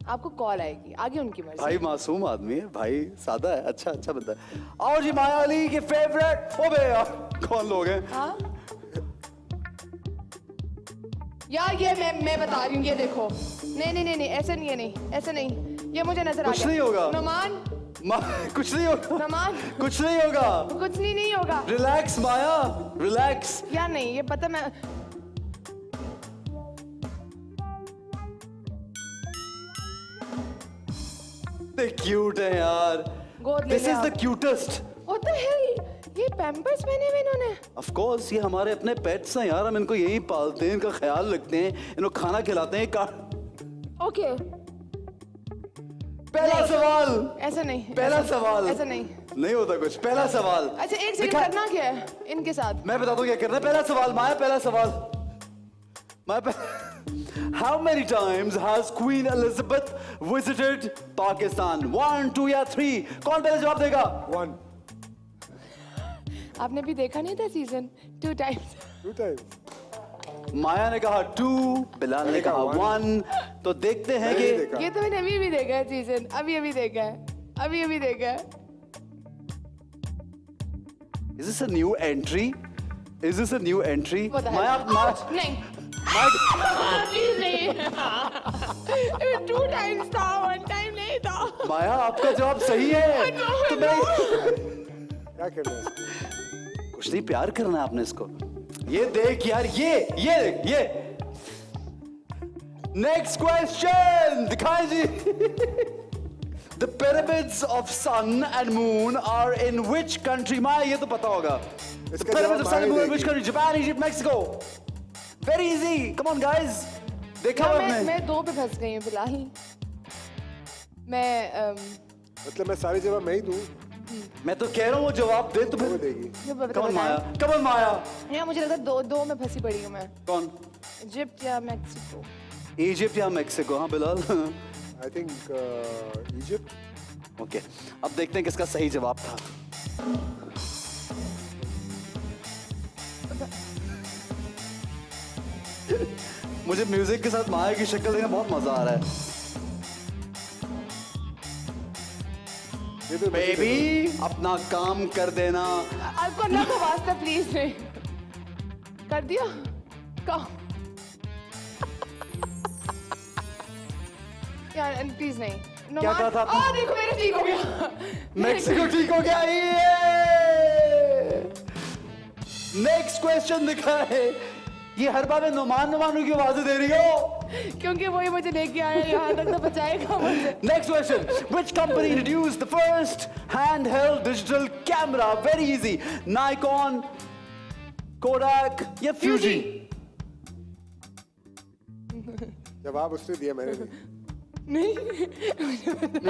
आपको कॉल आएगी, आगे उनकी मर्जी। भाई मासूम आदमी है भाई, सादा है, अच्छा अच्छा बंदा है। आओ जी, माया अली के फेवरेट। ओ बे यार, कौन लोग हैं? हाँ यार, ये मैं बता रही हूँ, ये देखो। नहीं नहीं नहीं नहीं, ऐसे नहीं है, नहीं ऐसे नहीं, ये मुझे नजर आ कुछ गया। नहीं होगा। नुमान, कुछ नहीं होगा, नुमान, कुछ नहीं होगा। कुछ नहीं होगा रिलैक्स माया, रिलैक्स। यार। नहीं, ये पता मैं ते क्यूट है यार। गोद ले दिस ले इज द आप। क्यूटेस्ट। What the hell? ये पैम्पर्स पहने हुए इन्होंने। ऑफ कोर्स, ये हमारे अपने पेट्स हैं यार, हम इनको यही पालते हैं, इनका ख्याल रखते हैं, इनको खाना खिलाते हैं। ओके, पहला नहीं। सवाल, ऐसे नहीं, पहला सवाल। ऐसे नहीं। नहीं होता कुछ। पहला सवाल। अच्छा, एक सेकंड, दिखा- करना क्या है इनके साथ? मैं बता दूं क्या करना है। पहला सवाल माया, पहला सवाल माया। How many times has Queen Elizabeth visited Pakistan? 1, 2 या 3? कौन पहले जवाब देगा? 1 आपने भी देखा नहीं था सीजन 2 टाइम्स? 2 टाइम्स। माया ने कहा 2, बिलाल ने कहा 1। तो देखते हैं मैंने कि देखा। ये तो मैंने अभी भी देखा है सीजन, अभी देखा है, अभी देखा है। is this a new entry? Is this a new entry? What the hell? Maya, Ouch! नहीं, प्लीज नहीं। 2 टाइम्स था, 1 टाइम नहीं था। माया आपका जवाब सही है। तो मैं क्या करना है इसको? कुछ नहीं, प्यार करना है आपने इसको। ये देख यार, ये नेक्स्ट क्वेश्चन दिखाएं जी। The pyramids of sun and moon are in which country? माया ये तो पता होगा। The इसका pyramids of जवाब sun and Maya moon in which देगी। country? Japan, Egypt, Mexico. Very easy. Come on guys. देखा मैं आपने? मैं 2 पे फंस गई हूँ फिलहाल। मैं मतलब मैं सारी जवाब मैं ही दूं, मैं तो कह रहा हूँ वो जवाब दे तो वो फिर। देगी। कमल माया, कमल माया। या मुझे लगता है 2 में फंसी पड़ी हूँ मैं। कौन? इजिप्ट या मैक्सिको। इजिप्ट या मैक्सिको? हाँ Bilal. I think Egypt. Okay, अब देखते हैं किसका सही जवाब था। मुझे म्यूजिक के साथ माया की शक्ल देखने बहुत मजा आ रहा है। बेबी अपना काम कर देना। आपको अल्लाह का वास्ता प्लीज नहीं कर दिया काम यार, प्लीज नहीं। क्या कहा था आपने? देखो मेरा ठीक हो गया। मैक्सिको ठीक हो गया। नेक्स्ट क्वेश्चन दिखा है। ये हर बार में नुमानू की आवाजें दे रही हो क्योंकि वही मुझे लेके आया यहाँ तक तो बचाएगा मुझे। Next question. Which company introduced the first handheld digital camera? Very easy. Nikon, Kodak या Fuji? जवाब उसने दिया, मैंने नहीं।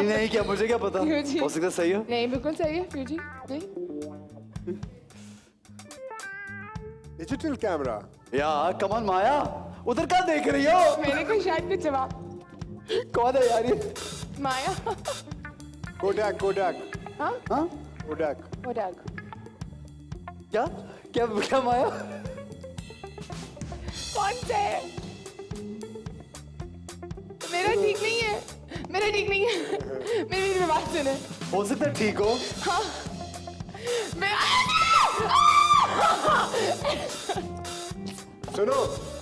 नहीं क्या, मुझे क्या पता? Fuji। हो सकता है सही हो। नहीं बिल्कुल सही है फ्यूजी। नहीं डिजिटल कैमरा। यार कमल माया, उधर क्या देख रही हो? मैंने कोई शायद कुछ जवाब। कौन है यार ये? माया। कोडैक, कोडैक, हाँ हाँ? कोडैक। कोडाक। क्या क्या क्या माया? कौन से? मेरा ठीक नहीं है, मेरा ठीक नहीं है। मेरी बात सुने। हो सकता है ठीक हो। हाँ मैं सुनो,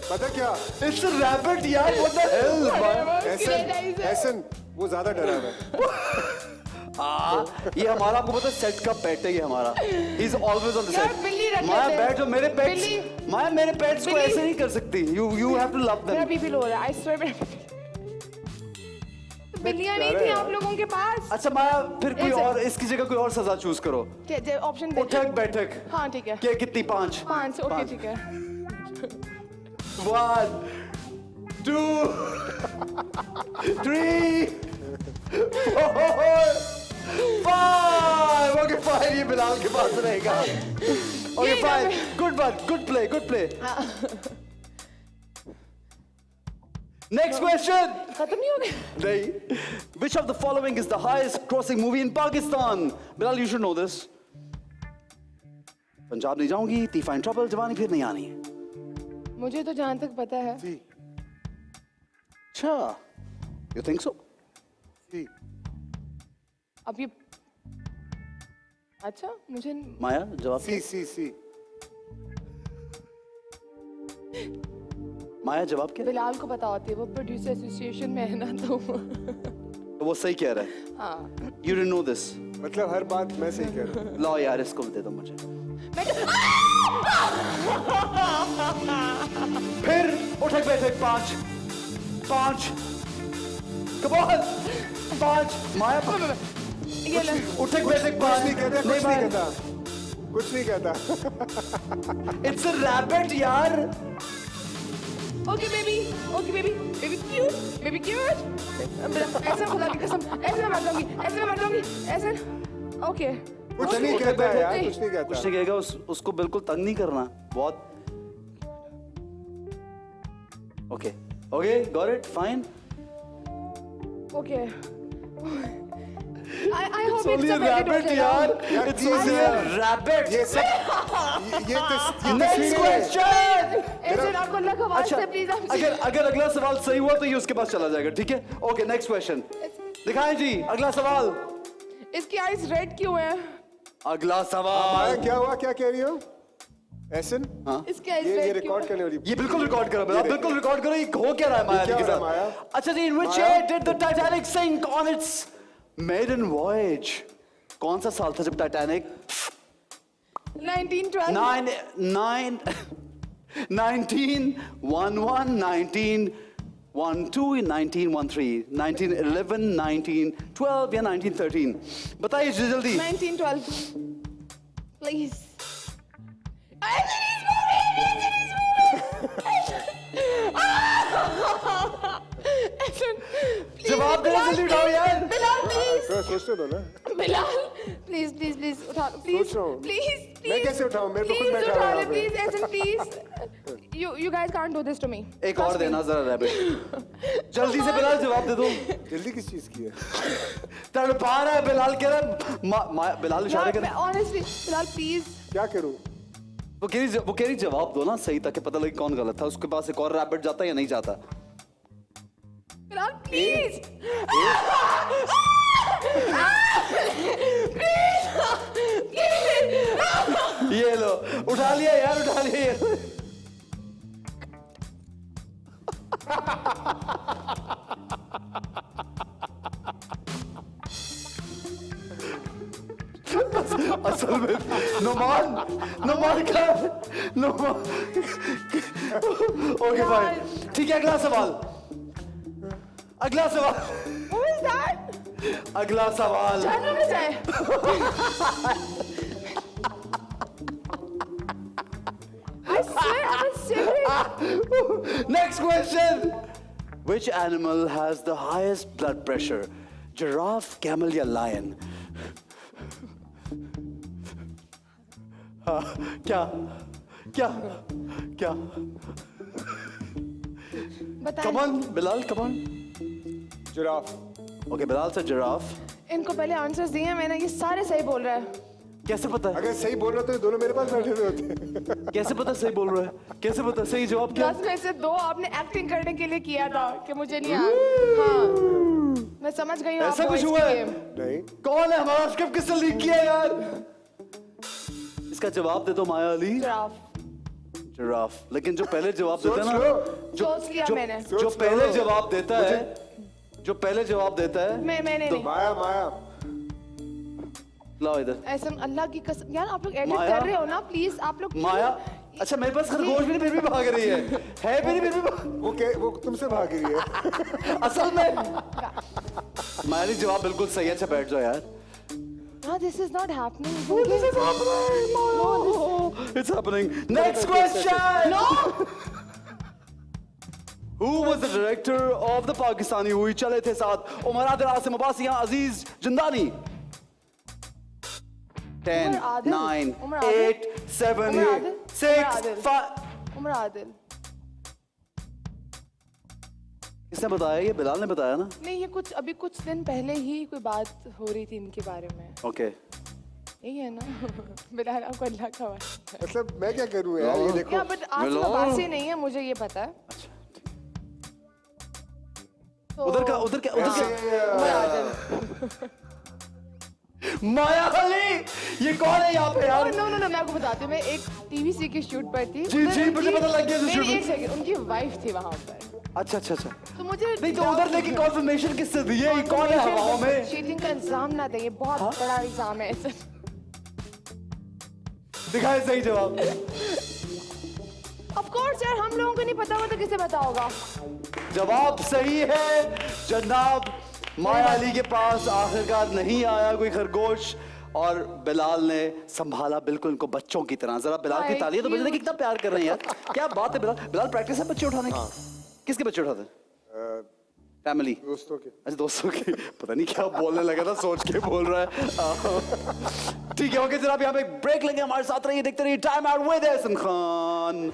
पता क्या? It's a rabbit यार, what the hell? माया? एसन वो ज्यादा डरा हुआ है। ये हमारा, आपको पता है सेट का पेट है ये हमारा। He is always on the यार, set. बिल्ली रख माया लेते हैं। बैठ, जो मेरे पेट्स, बिल्ली। माया मेरे पेट्स को बिल्ली। ऐसे नहीं कर सकती। You have to love मेरा them. बीपी लो हो रहा है। I swear मेरा तो बिल्लियां नहीं थी आप लोगों के पास? अच्छा माया, फिर कोई ऐसे- और इसकी जगह कोई और सजा चूज करो। ऑप्शन दे। उठक बैठक। हाँ ठीक है। क्या कितनी? 5? 5 ओके पाँच। ठीक है। 1 2 3 4 5। ओके फाइन, ये बिलाल के पास रहेगा। ओके ये फाइन, ना- good one, good play, good play. Next question. खत्म नहीं हो गया? नहीं। Which of the following is the highest grossing movie in Pakistan? Bilal, you should know this. Punjab नहीं जाऊंगी, तीफा इन ट्रबल, जवानी फिर नहीं आनी। मुझे तो जहां तक पता है। सी, अच्छा, you think so? सी। अब ये अच्छा मुझे माया जवाब। सी, सी, सी। माया जवाब क्या? बिलाल को पता होती है, वो प्रोड्यूसर एसोसिएशन में है ना तो। तो वो सही कह रहा है। हाँ You didn't know this. मतलब हर बात मैं सही कह रहा हूँ। लाओ यार, इसको दे दो मुझे। मैं फिर उठक बैठक 5 5 Come on 5 माया ये ले। उठक बैठक कुछ 5 नहीं कहता, कुछ नहीं कहता, कुछ नहीं कहता। It's a rabbit यार। Okay baby baby cute. ऐसे खुदा की कसम, ऐसे मैं मर जाऊंगी, ऐसे मैं मर जाऊंगी, ऐसे। ओके कुछ नहीं कहता है यार, नहीं। कुछ नहीं कहता। कुछ नहीं कहेगा, उसको बिल्कुल तंग नहीं करना बहुत। Okay okay got it fine. Okay I hope Only it's a a very rabbit good यार। यार, It's please only a यार। rabbit। ये सब ये Next तस्वीरें हैं। question। ऐसे आपको अल्लाह का अच्छा, वास्ते प्लीज आप अगर अगला सवाल सही हुआ तो ये उसके पास चला जाएगा, ठीक है? ओके नेक्स्ट क्वेश्चन दिखाएं जी। अगला सवाल। इसकी आईज रेड क्यों है? अगला माया सवाल। क्या हुआ, क्या कह रही हो? एसन इसकी आईज ये रेड क्यों रिकॉर्ड है? करने वाली। ये बिल्कुल रिकॉर्ड करो, आप बिल्कुल रिकॉर्ड करो। ये हो क्या रहा है माया क्या के हो रहा है, साथ? माया? अच्छा जी, in which Maya? year did the Titanic sink on its maiden voyage? कौन सा साल था जब टाइटैनिक 1912 1911 1913 1912 या 1913? बताइए जल्दी। 1912 प्लीज। जल्दी उठाओ यार। बिलाल प्लीज, थोड़ा सोचने दो ना। बिलाल प्लीज प्लीज प्लीज उठा लो प्लीज सोच रहा हूँ। प्लीज मैं कैसे उठाऊं? मेरे को खुद प्लीज बैठा उठा हुआ ले है प्लीज ऐसे please you guys can't do this to me एक और देना जरा रैबिट। जल्दी से बिलाल जवाब दे दो। जल्दी किस चीज की है? तड़पा रहा है बिलाल कह रहा है बिलाल इशारे कर ऑनेस्टली बिलाल प्लीज क्या करूं? वो कह रही जवाब दो ना सही ताकि पता लगे कौन गलत था। उसके पास एक और रैबिट जाता है या नहीं जाता। बिलाल प्लीज ये लो उठा लिया यार उठा लिया ये। असल में नुमान का नुमान ओके फाइन ठीक है अगला सवाल Who is that? अगला सवाल जानना ना चाहे I swear I was serious. Next question. Which animal has the highest blood pressure? Giraffe, camel या lion? हाँ, क्या? बताएं Come on, Bilal, come on. Giraffe. Okay, Bilal से giraffe. इनको पहले आंसर्स दिए हैं मैंने ये सारे सही बोल रहा है कैसे पता है? अगर सही बोल रहे हो तो ये दोनों मेरे पास बैठे हुए होते। कैसे पता सही बोल रहा है? कैसे पता सही जवाब क्या? 10 में से 2 आपने एक्टिंग करने के लिए किया था कि मुझे नहीं आया हाँ मैं समझ गई हूँ ऐसा आप कुछ boys हुआ की है? game। नहीं। कौन है हमारा स्क्रिप्ट किसने लीक किया यार? इसका जवाब दे दो माया अली। Giraffe। जिराफ लेकिन जो पहले जवाब देता है ना सोच लिया मैंने जो पहले जवाब देता है मैंने नहीं माया लाओ इधर ऐसा अल्लाह की कसम यार आप लोग एडिट माया? कर रहे हो ना प्लीज आप लोग माया अच्छा मेरे पास खरगोश भी नहीं फिर भी भाग रही है भी नहीं फिर भी वो तुमसे भाग रही है। असल में माया जी जवाब बिल्कुल सही है अच्छा बैठ जाओ यार No, this is not happening. This is happening. No, it's happening. Next question. No. Who was the director of the Pakistani हुई चले थे साथ उमर आदिल आसिम अब्बासी अजीज जिंदानी 10 आदिल? 9 उमर आदिल? 8 7 उमर आदिल? 6 उमर आदिल? 5 उमर आदिल किसने बताया ये बिलाल ने बताया ना नहीं ये कुछ अभी कुछ दिन पहले ही कोई बात हो रही थी इनके बारे में ओके यही है ना बिलाल आपको अल्लाह का वास्ता मतलब मैं क्या करूं यार? ये देखो। या बट आसिम अब्बासी नहीं है मुझे ये पता है तो उधर क्या उमर आदिल माया अली ये कौन है यहाँ पे यार नो नो नो मैं आपको बताती हूँ मैं एक टीवीसी के शूट पर थी जी, जी, मुझे पता लग गया जो shoot नहीं में- एक सेकंड उनकी वाइफ थी वहां पर अच्छा अच्छा अच्छा तो मुझे नहीं तो उधर लेके कॉन्फर्मेशन किससे दी है ये कौन है हवाओं में चीटिंग का इल्जाम ना दें ये बहुत बड़ा इल्जाम है दिखाए सही जवाब ऑफ कोर्स यार हम लोगों को नहीं पता होगा तो किसे पता होगा जवाब सही है जनाब माया अली के पास आखिरकार नहीं आया कोई खरगोश और बिलाल ने संभाला बिल्कुल इनको बच्चों की तरह जरा बिलाल की How तालियां तो बजने cute. कितना प्यार कर रहे हैं यार क्या बात है बिलाल बिलाल प्रैक्टिस है बच्चे उठाने की किसके बच्चे उठाते फैमिली दोस्तों के। अच्छा दोस्तों की पता नहीं क्या बोलने लगा था सोच के बोल रहा है ठीक है ओके जनाब यहाँ पे ब्रेक लेंगे हमारे साथ रहिए देखते रहिए time out with Ehsan Khan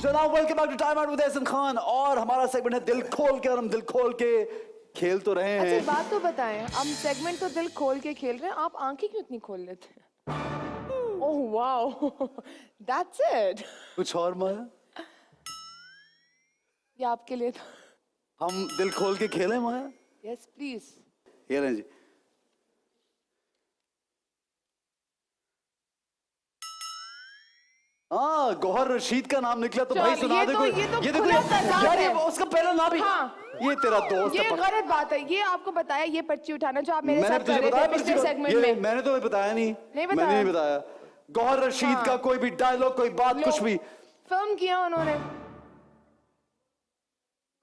जनाब welcome back to time out with Ehsan Khan और हमारा सेगमेंट है दिल खोल के और हम दिल खोल के खेल तो रहे अच्छा हैं एक बात तो बताएं हम सेगमेंट तो दिल खोल के खेल रहे हैं आप आंखें क्यों इतनी खोल लेते हैं ओह वाओ दैट्स इट कुछ और माया ये आपके लिए था हम दिल खोल के खेलें माया यस प्लीज ये लें जी हाँ गौहर रशीद का नाम निकला तो भाई चल, सुना ये दे तो- कोई ये तो देखो खुला सा नाम यार ये है। उसका पहला नाम ही हाँ ये तेरा दोस्त ये है गलत बात है, ये आपको बताया ये पर्ची उठाना जो आप मेरे मैंने साथ तुझे कर रहे बताया थे पिछले सेगमेंट ये में। मैंने तुम्हें बताया नहीं नहीं मैंने बताया। नहीं बताया गौहर रशीद हाँ। का कोई भी डायलॉग कोई बात लो, कुछ भी फिल्म किया उन्होंने।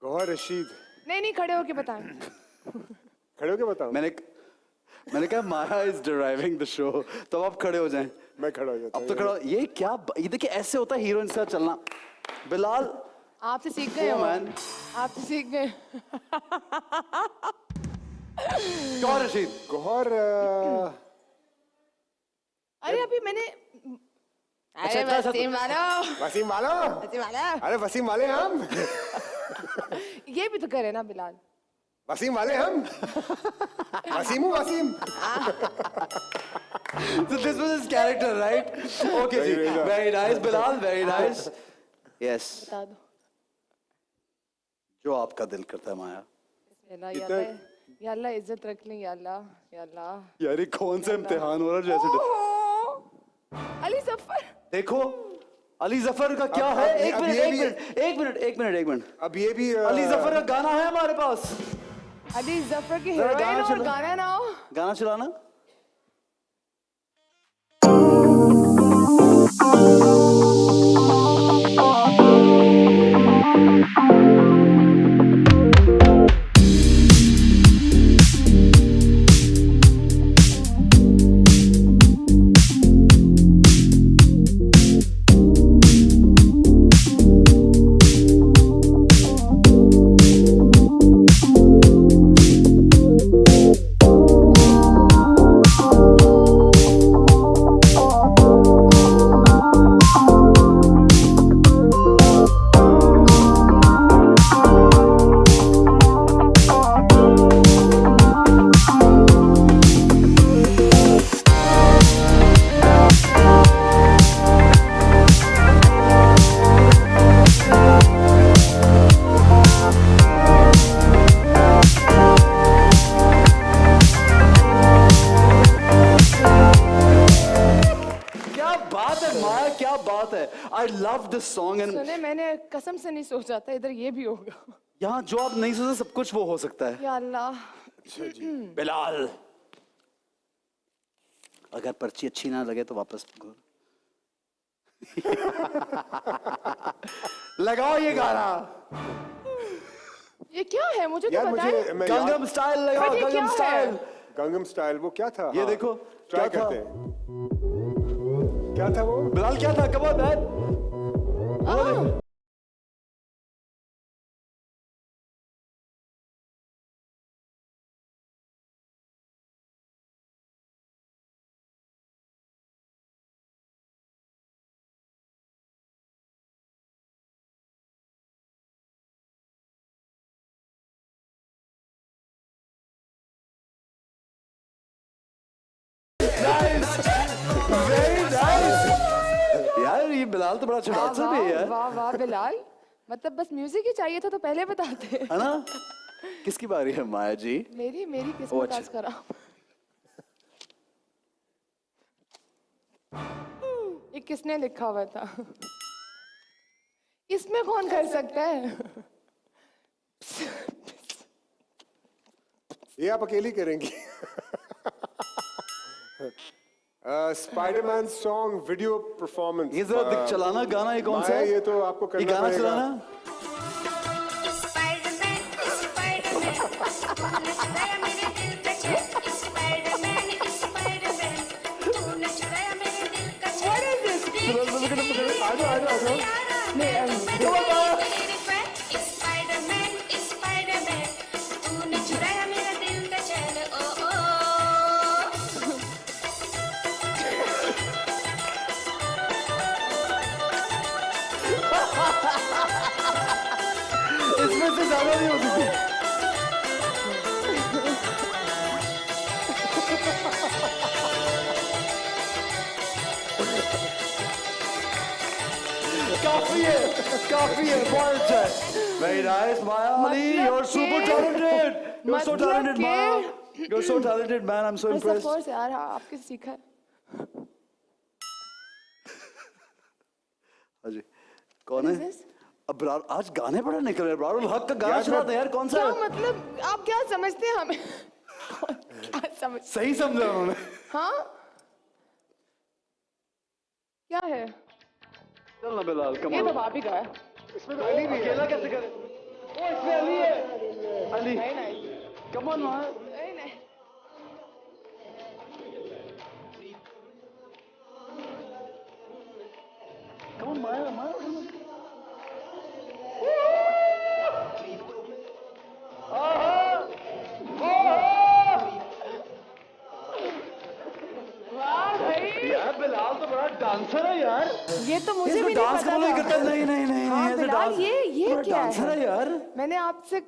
गौहर रशीद, नहीं खड़े होके बताएं। खड़े होके बताओ। मैंने कहा माया इज ड्राइविंग द शो, तो आप खड़े हो जाएं। मैं खड़ा हो जाता अब तो खड़ा ये क्या ये देखिए ऐसे होता है हीरोइन के साथ चलना। बिलाल आपसे सीख गए Oh, हो, man. आपसे सीख गए। गौहर रशीद गौहर अरे अभी मैंने अच्छा, अरे वसीम वालो, वसीम वालो, वसीम वाला, अरे वसीम वाले हम, ये भी तो करे ना बिलाल। वसीम वाले हम, वसीमू Wasim. So this was his character, right? Okay, ji. Very nice, Bilal. Very nice. Yes. बता दो। जो आपका दिल करता है माया। या अल्लाह इज्जत रख ली, या अल्लाह, या अल्लाह। यार ये कौन सा इम्तिहान हो रहा है जैसे ओह, अली जफर। देखो अली जफर का क्या अब- है अब- एक अब मिनट ये एक भी- मिनट एक मिनट एक मिनट एक मिनट अब ये भी अली जफर का गाना है हमारे पास। अली जफर की जरा हीरोइन और चला- गाना ना हो। गाना चलाना। क्या बात है माया क्या बात है। I love this song and सुने मैंने कसम से नहीं सोचा था इधर ये भी होगा। यहाँ जो आप नहीं सोचे सब कुछ वो हो सकता है। या अल्लाह। बिलाल अगर पर्ची अच्छी ना लगे तो वापस लगाओ ये गाना। ये क्या है मुझे तो यार बताएं। मुझे मैं गंगम स्टाइल लगाओ बट ये क्या गंगम है? स्टाइल। गंगम स्टाइल वो क्या था? ये हाँ, देखो, ट्राई क्या था? करते हैं। क्या था वो? बिलाल क्या था come on man. Very nice. यार ये बिलाल तो बड़ा चढ़ाचा भी है यार। वाह वाह बिलाल, मतलब बस म्यूजिक ही चाहिए था तो पहले बताते। है ना। किसकी बारी है माया जी? मेरी मेरी ओ, किस्मत अच्छा। आज खराब। ये किसने लिखा हुआ था? इसमें कौन कर सकता है? ये आप अकेली करेंगी। Spiderman song video performance. ये जरा दिख चलाना गाना ये कौन सा माया, है? ये तो आपको ये करना गाना पड़ेगा। चलाना। स्पाइडरमैन स्पाइडरमैन तूने चुराया मेरे दिल का चैन स्पाइडरमैन स्पाइडरमैन तूने चुराया मेरे दिल का चैन स्पाइडरमैन स्पाइडरमैन तूने चुराया मेरा दिल का चैन ओ ओ इसमें से ज्यादा नहीं हो सकती। काफी है बहुत अच्छा है। Very nice Maya Ali, you're super talented. You're so मतलब talented के- Maya. You're so talented man, I'm so Of impressed. course यार, हाँ, आपके से सीखा है। हाँ जी कौन What is है? this? अब बिलाल आज गाने बड़ा निकल रहे हैं। बिलाल हक का गाना यार, सुना था यार, कौन सा क्या है? मतलब आप क्या समझते हैं हमें? क्या समझ? सही समझा उन्होंने। हाँ क्या है? चल ना बिलाल, ये कमाल। तो आप ही गाया। इसमें तो अली भी है। अकेला कैसे करे? ओ इसमें अली है। अली नहीं नहीं कम ऑन man। नहीं नहीं। Come on, Maya, Maya. वाह भाई, यार बिलाल तो बड़ा डांसर है यार। ये तो मुझे भी नहीं डांस पता करो नहीं था। करता। नहीं नहीं नहीं हाँ ऐसे बिलाल, डांस- ये बड़ा क्या डांसर है यार। मैंने आपसे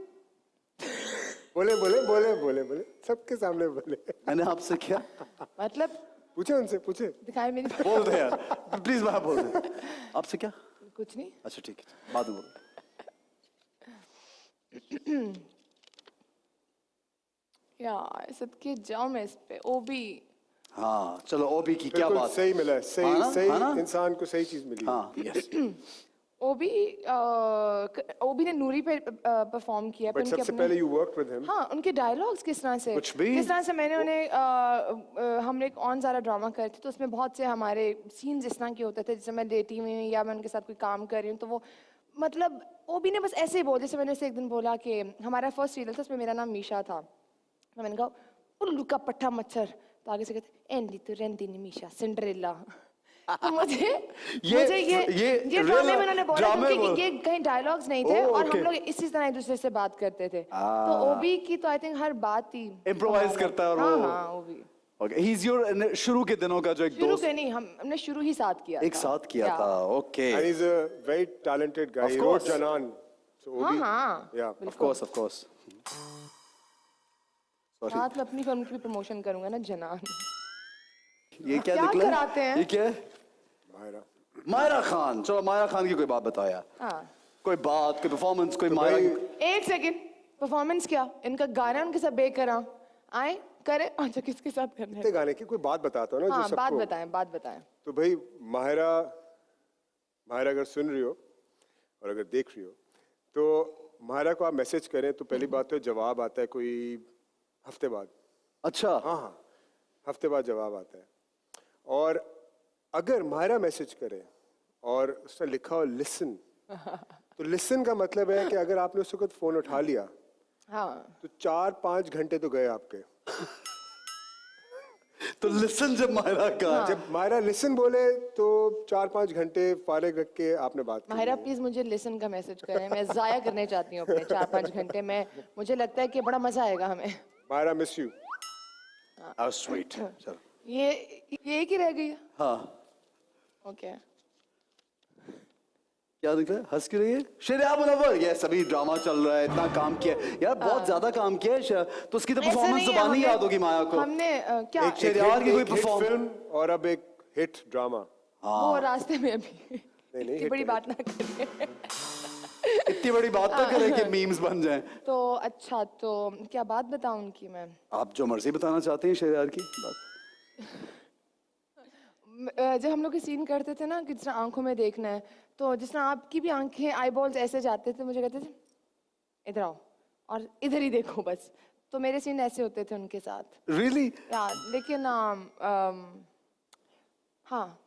बोले बोले बोले बोले बोले सबके सामने बोले। मैंने आपसे क्या मतलब पूछे उनसे, पूछे। दिखाई मेरी बोल दे यार, प्लीज मैं बोल दे। आपसे क्या? कुछ नहीं। अच्छा ठीक है, बाद में बोल। यार सदके जाऊं मैं इस पे ओबी। हाँ चलो, ओबी की क्या बिल्कुल बात? सही मिला है, सही हाँ ना, सही हाँ ना? इंसान को सही चीज मिली है। हाँ यस। ओबी ओबी ने नूरी पे परफॉर्म किया। बट सबसे पहले यू वर्क विद हिम। हाँ उनके डायलॉग्स किस तरह से, कुछ भी? किस तरह से मैंने उन्हें हमने एक ऑन ज़ारा ड्रामा करे थे, तो उसमें बहुत से हमारे सीन्स इस तरह के होते थे, जैसे मैं डेटी में या मैं उनके साथ कोई काम कर रही हूँ, तो वो मतलब ओबी ने बस ऐसे ही बोल, जैसे मैंने उसे एक दिन बोला कि हमारा फर्स्ट सीरियल था, उसमें मेरा नाम मीशा था, तो मैंने कहा उल्लू का पट्टा मच्छर, तो आगे से कहते एंडी तो रेंदी नहीं मीशा सिंड्रेला। तो मुझे ये ड्रामे में उन्होंने बोला, क्योंकि ये कहीं डायलॉग्स नहीं थे और हम लोग इसी तरह एक दूसरे से बात करते थे, तो ओबी की तो आई थिंक हर बात ही Improvise करता है और हाँ वो- हाँ ओबी ओके, ही इज योर शुरू के दिनों का जो एक शुरू दोस्त के नहीं, हमने शुरू ही साथ किया एक था। साथ किया Yeah. था। Okay, And he's a very talented guy. Of He wrote course. Janan. So हाँ Obi, हाँ yeah. Of course of course. Sorry, साथ में अपनी फिल्म की भी प्रमोशन करूंगा ना, जनान। ये क्या क्या निकला? कराते हैं? ये क्या है? Myra. मायरा खान। चलो मायरा खान की कोई बात बताया, हाँ कोई बात, कोई परफॉर्मेंस, कोई मायरा भाई, की- एक सेकंड, परफॉर्मेंस क्या? इनका गाना उनके साथ बेकरा आए करे, अच्छा किसके साथ करना है? इतने गाने की कोई बात बताता हूँ ना हाँ जो बात सबको। बताएं, बात बताएं। तो भाई माहिरा, माहिरा अगर सुन रही हो और अगर देख रही हो, तो माहिरा को आप मैसेज करें तो पहली बात तो जवाब आता है कोई हफ्ते बाद। अच्छा हाँ हाँ, हफ्ते बाद जवाब आता है। और अगर माहिरा मैसेज करे और उसने लिखा हो लिसन, तो लिसन का मतलब है कि अगर आपने उस वक्त फोन उठा लिया हाँ तो 4-5 घंटे तो गए आपके। तो लिसन जब मायरा का जब मायरा लिसन बोले तो 4-5 घंटे फारिग रख के आपने बात की। माहिरा प्लीज मुझे लिसन का मैसेज करें, मैं जाया करने चाहती हूँ अपने 4-5 घंटे में, मुझे लगता है कि बड़ा मजा आएगा हमें। Maira miss you. How sweet. चलो ये एक ही रह गई है। हाँ, ओके क्या दिख रहा है? हंस क्यों रही है? शेरिया मुनव्वर, ये सभी ड्रामा चल रहा है, इतना काम किया है। यार बहुत ज्यादा काम किया है तो उसकी तो परफॉर्मेंस जुबानी याद होगी माया को। हमने क्या एक शेरियार की कोई हिट परफॉर्म फिल्म और अब एक हिट ड्रामा। वो रास्ते में अभी नहीं, इतनी hit बड़ी है। बात ना करें। इतनी बड़ी बात तो करे कि मीम्स बन जाएं। तो अच्छा, तो क्या बात बताऊं उनकी मैं? आप जो मर्जी बताना चाहते हैं शेरियार की बात। जब हम लोग के सीन करते थे ना कि जिस तरह आंखों में देखना है, तो जिस तरह आपकी भी आंखें आई बॉल्स ऐसे जाते थे, मुझे कहते थे इधर आओ और इधर ही देखो बस, तो मेरे सीन ऐसे होते थे उनके साथ। रियली? लेकिन हाँ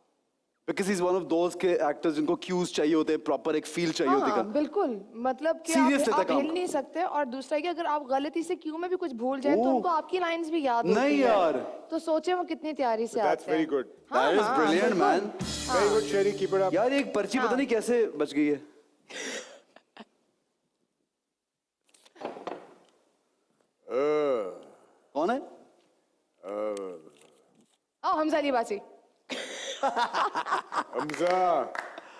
because he is one of those के एक्टर्स जिनको क्यूज चाहिए होते हैं, प्रॉपर एक फील चाहिए होती है। हाँ बिल्कुल, मतलब कि Serious आप लेता काम हिल को। नहीं सकते, और दूसरा कि अगर आप गलती से क्यों में भी कुछ भूल जाए तो ओह। उनको आपकी लाइंस भी याद नहीं होती है। यार। तो सोचे वो कितनी तैयारी से That's आते हैं। very good. हाँ, That is हाँ, brilliant, बिल्कुल। man. Very good Sheri, keep it up. यार एक पर्ची पता नहीं कैसे बच गई है। कौन है? आओ हमजा लिबासी। हमजा,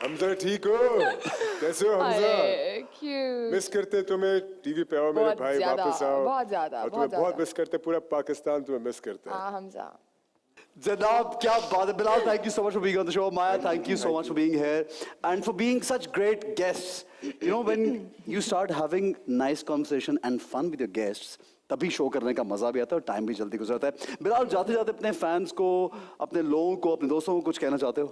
हमजा ठीक हो? कैसे हो हमजा? क्यूट। मिस करते तुम्हें, टीवी पे आओ मेरे बहुत भाई, ज्यादा, वापस आओ। बहुत ज्यादा, और बहुत तुम्हें बहुत ज्यादा। मिस करते, पूरा पाकिस्तान तुम्हें मिस करता है। हाँ हमजा। जनाब क्या बात है। Bilal, thank you so much for being on the show. Maya, thank you so much for being here and for being such great guests. You know, when you start having nice conversation and fun with your guests, तभी show करने का मजा भी आता है और time भी जल्दी गुजरता है। बिलाल, जाते जाते अपने फैंस को, अपने लोगों को, अपने दोस्तों को कुछ कहना चाहते हो?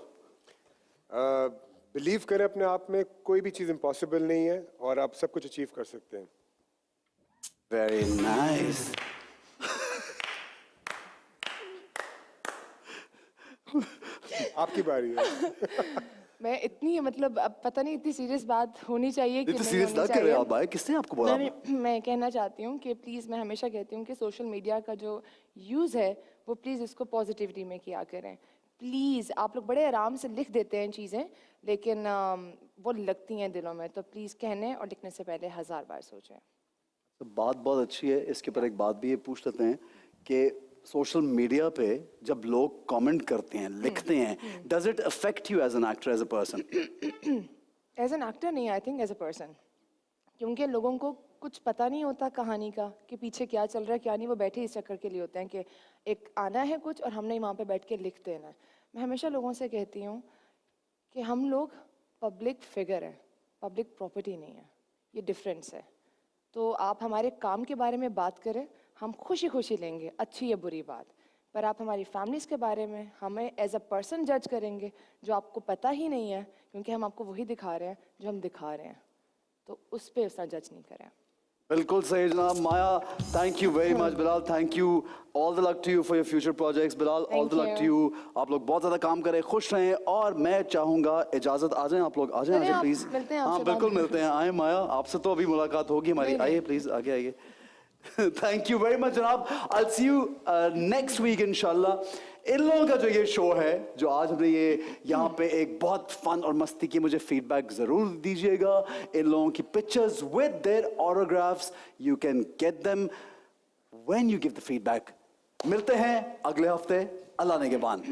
बिलीव करें अपने आप में, कोई भी चीज़ इम्पॉसिबल नहीं है और आप सब कुछ अचीव कर सकते हैं। Very nice. आपकी बारी है। मैं इतनी मतलब अब पता नहीं इतनी सीरियस बात होनी चाहिए कि नहीं तो नहीं सीरियस होनी ना कर रहे चाहिए। आप भाई, किसने आपको बोला? मैं कहना चाहती हूँ कि प्लीज़, मैं हमेशा कहती हूँ कि सोशल मीडिया का जो यूज़ है वो प्लीज़ इसको पॉजिटिविटी में किया करें। प्लीज़, आप लोग बड़े आराम से लिख देते हैं चीज़ें, लेकिन वो लगती हैं दिलों में, तो प्लीज़ कहने और लिखने से पहले 1000 बार सोचें। तो बात बहुत अच्छी है। इसके ऊपर एक बात भी ये पूछ लेते हैं कि सोशल मीडिया पे जब लोग कमेंट करते हैं, लिखते हैं, does it affect you as an actor, as a person? As an actor नहीं, I think as a person, क्योंकि लोगों को कुछ पता नहीं होता कहानी का कि पीछे क्या चल रहा है क्या नहीं। वो बैठे इस चक्कर के लिए होते हैं कि एक आना है कुछ और हमने वहाँ पे बैठ के लिख देना है। मैं हमेशा लोगों से कहती हूँ कि हम लोग पब्लिक फिगर हैं, पब्लिक प्रॉपर्टी नहीं है, ये डिफरेंस है। तो आप हमारे काम के बारे में बात करें, हम खुशी खुशी लेंगे, अच्छी या बुरी बात। पर आप हमारी फैमिलीज़ के बारे में हमें एज अ पर्सन जज करेंगे, जो आपको पता ही नहीं है, क्योंकि हम आपको वही दिखा रहे हैं जो हम दिखा रहे हैं, तो उस पर उसना जज नहीं करें। बिल्कुल सही जनाब। Maya, thank you very much. Bilal, thank you. All the luck to you for your future projects. Bilal, all the Thank luck to you. You. आप लोग बहुत ज़्यादा काम करें, खुश रहें, और मैं चाहूँगा इजाज़त, आ जाएं आप लोग, आ जाएं, चलें आ जाएं आप, प्लीज़। मिलते हैं हाँ आपसे बिल्कुल बाद में। मिलते हैं। आए माया, आपसे तो अभी मुलाकात होगी हमारी। नहीं, आइए प्लीज़, आगे आइए। थैंक यू वेरी मच जनाब। आई सी यू नेक्स्ट वीक इंशाल्लाह। इन लोगों का जो ये शो है, जो आज हमने ये यहाँ पे एक बहुत फन और मस्ती की, मुझे फीडबैक जरूर दीजिएगा। इन लोगों की pictures with their autographs, you can get them when you give the feedback. मिलते हैं अगले हफ्ते, अल्लाह ने के बाद।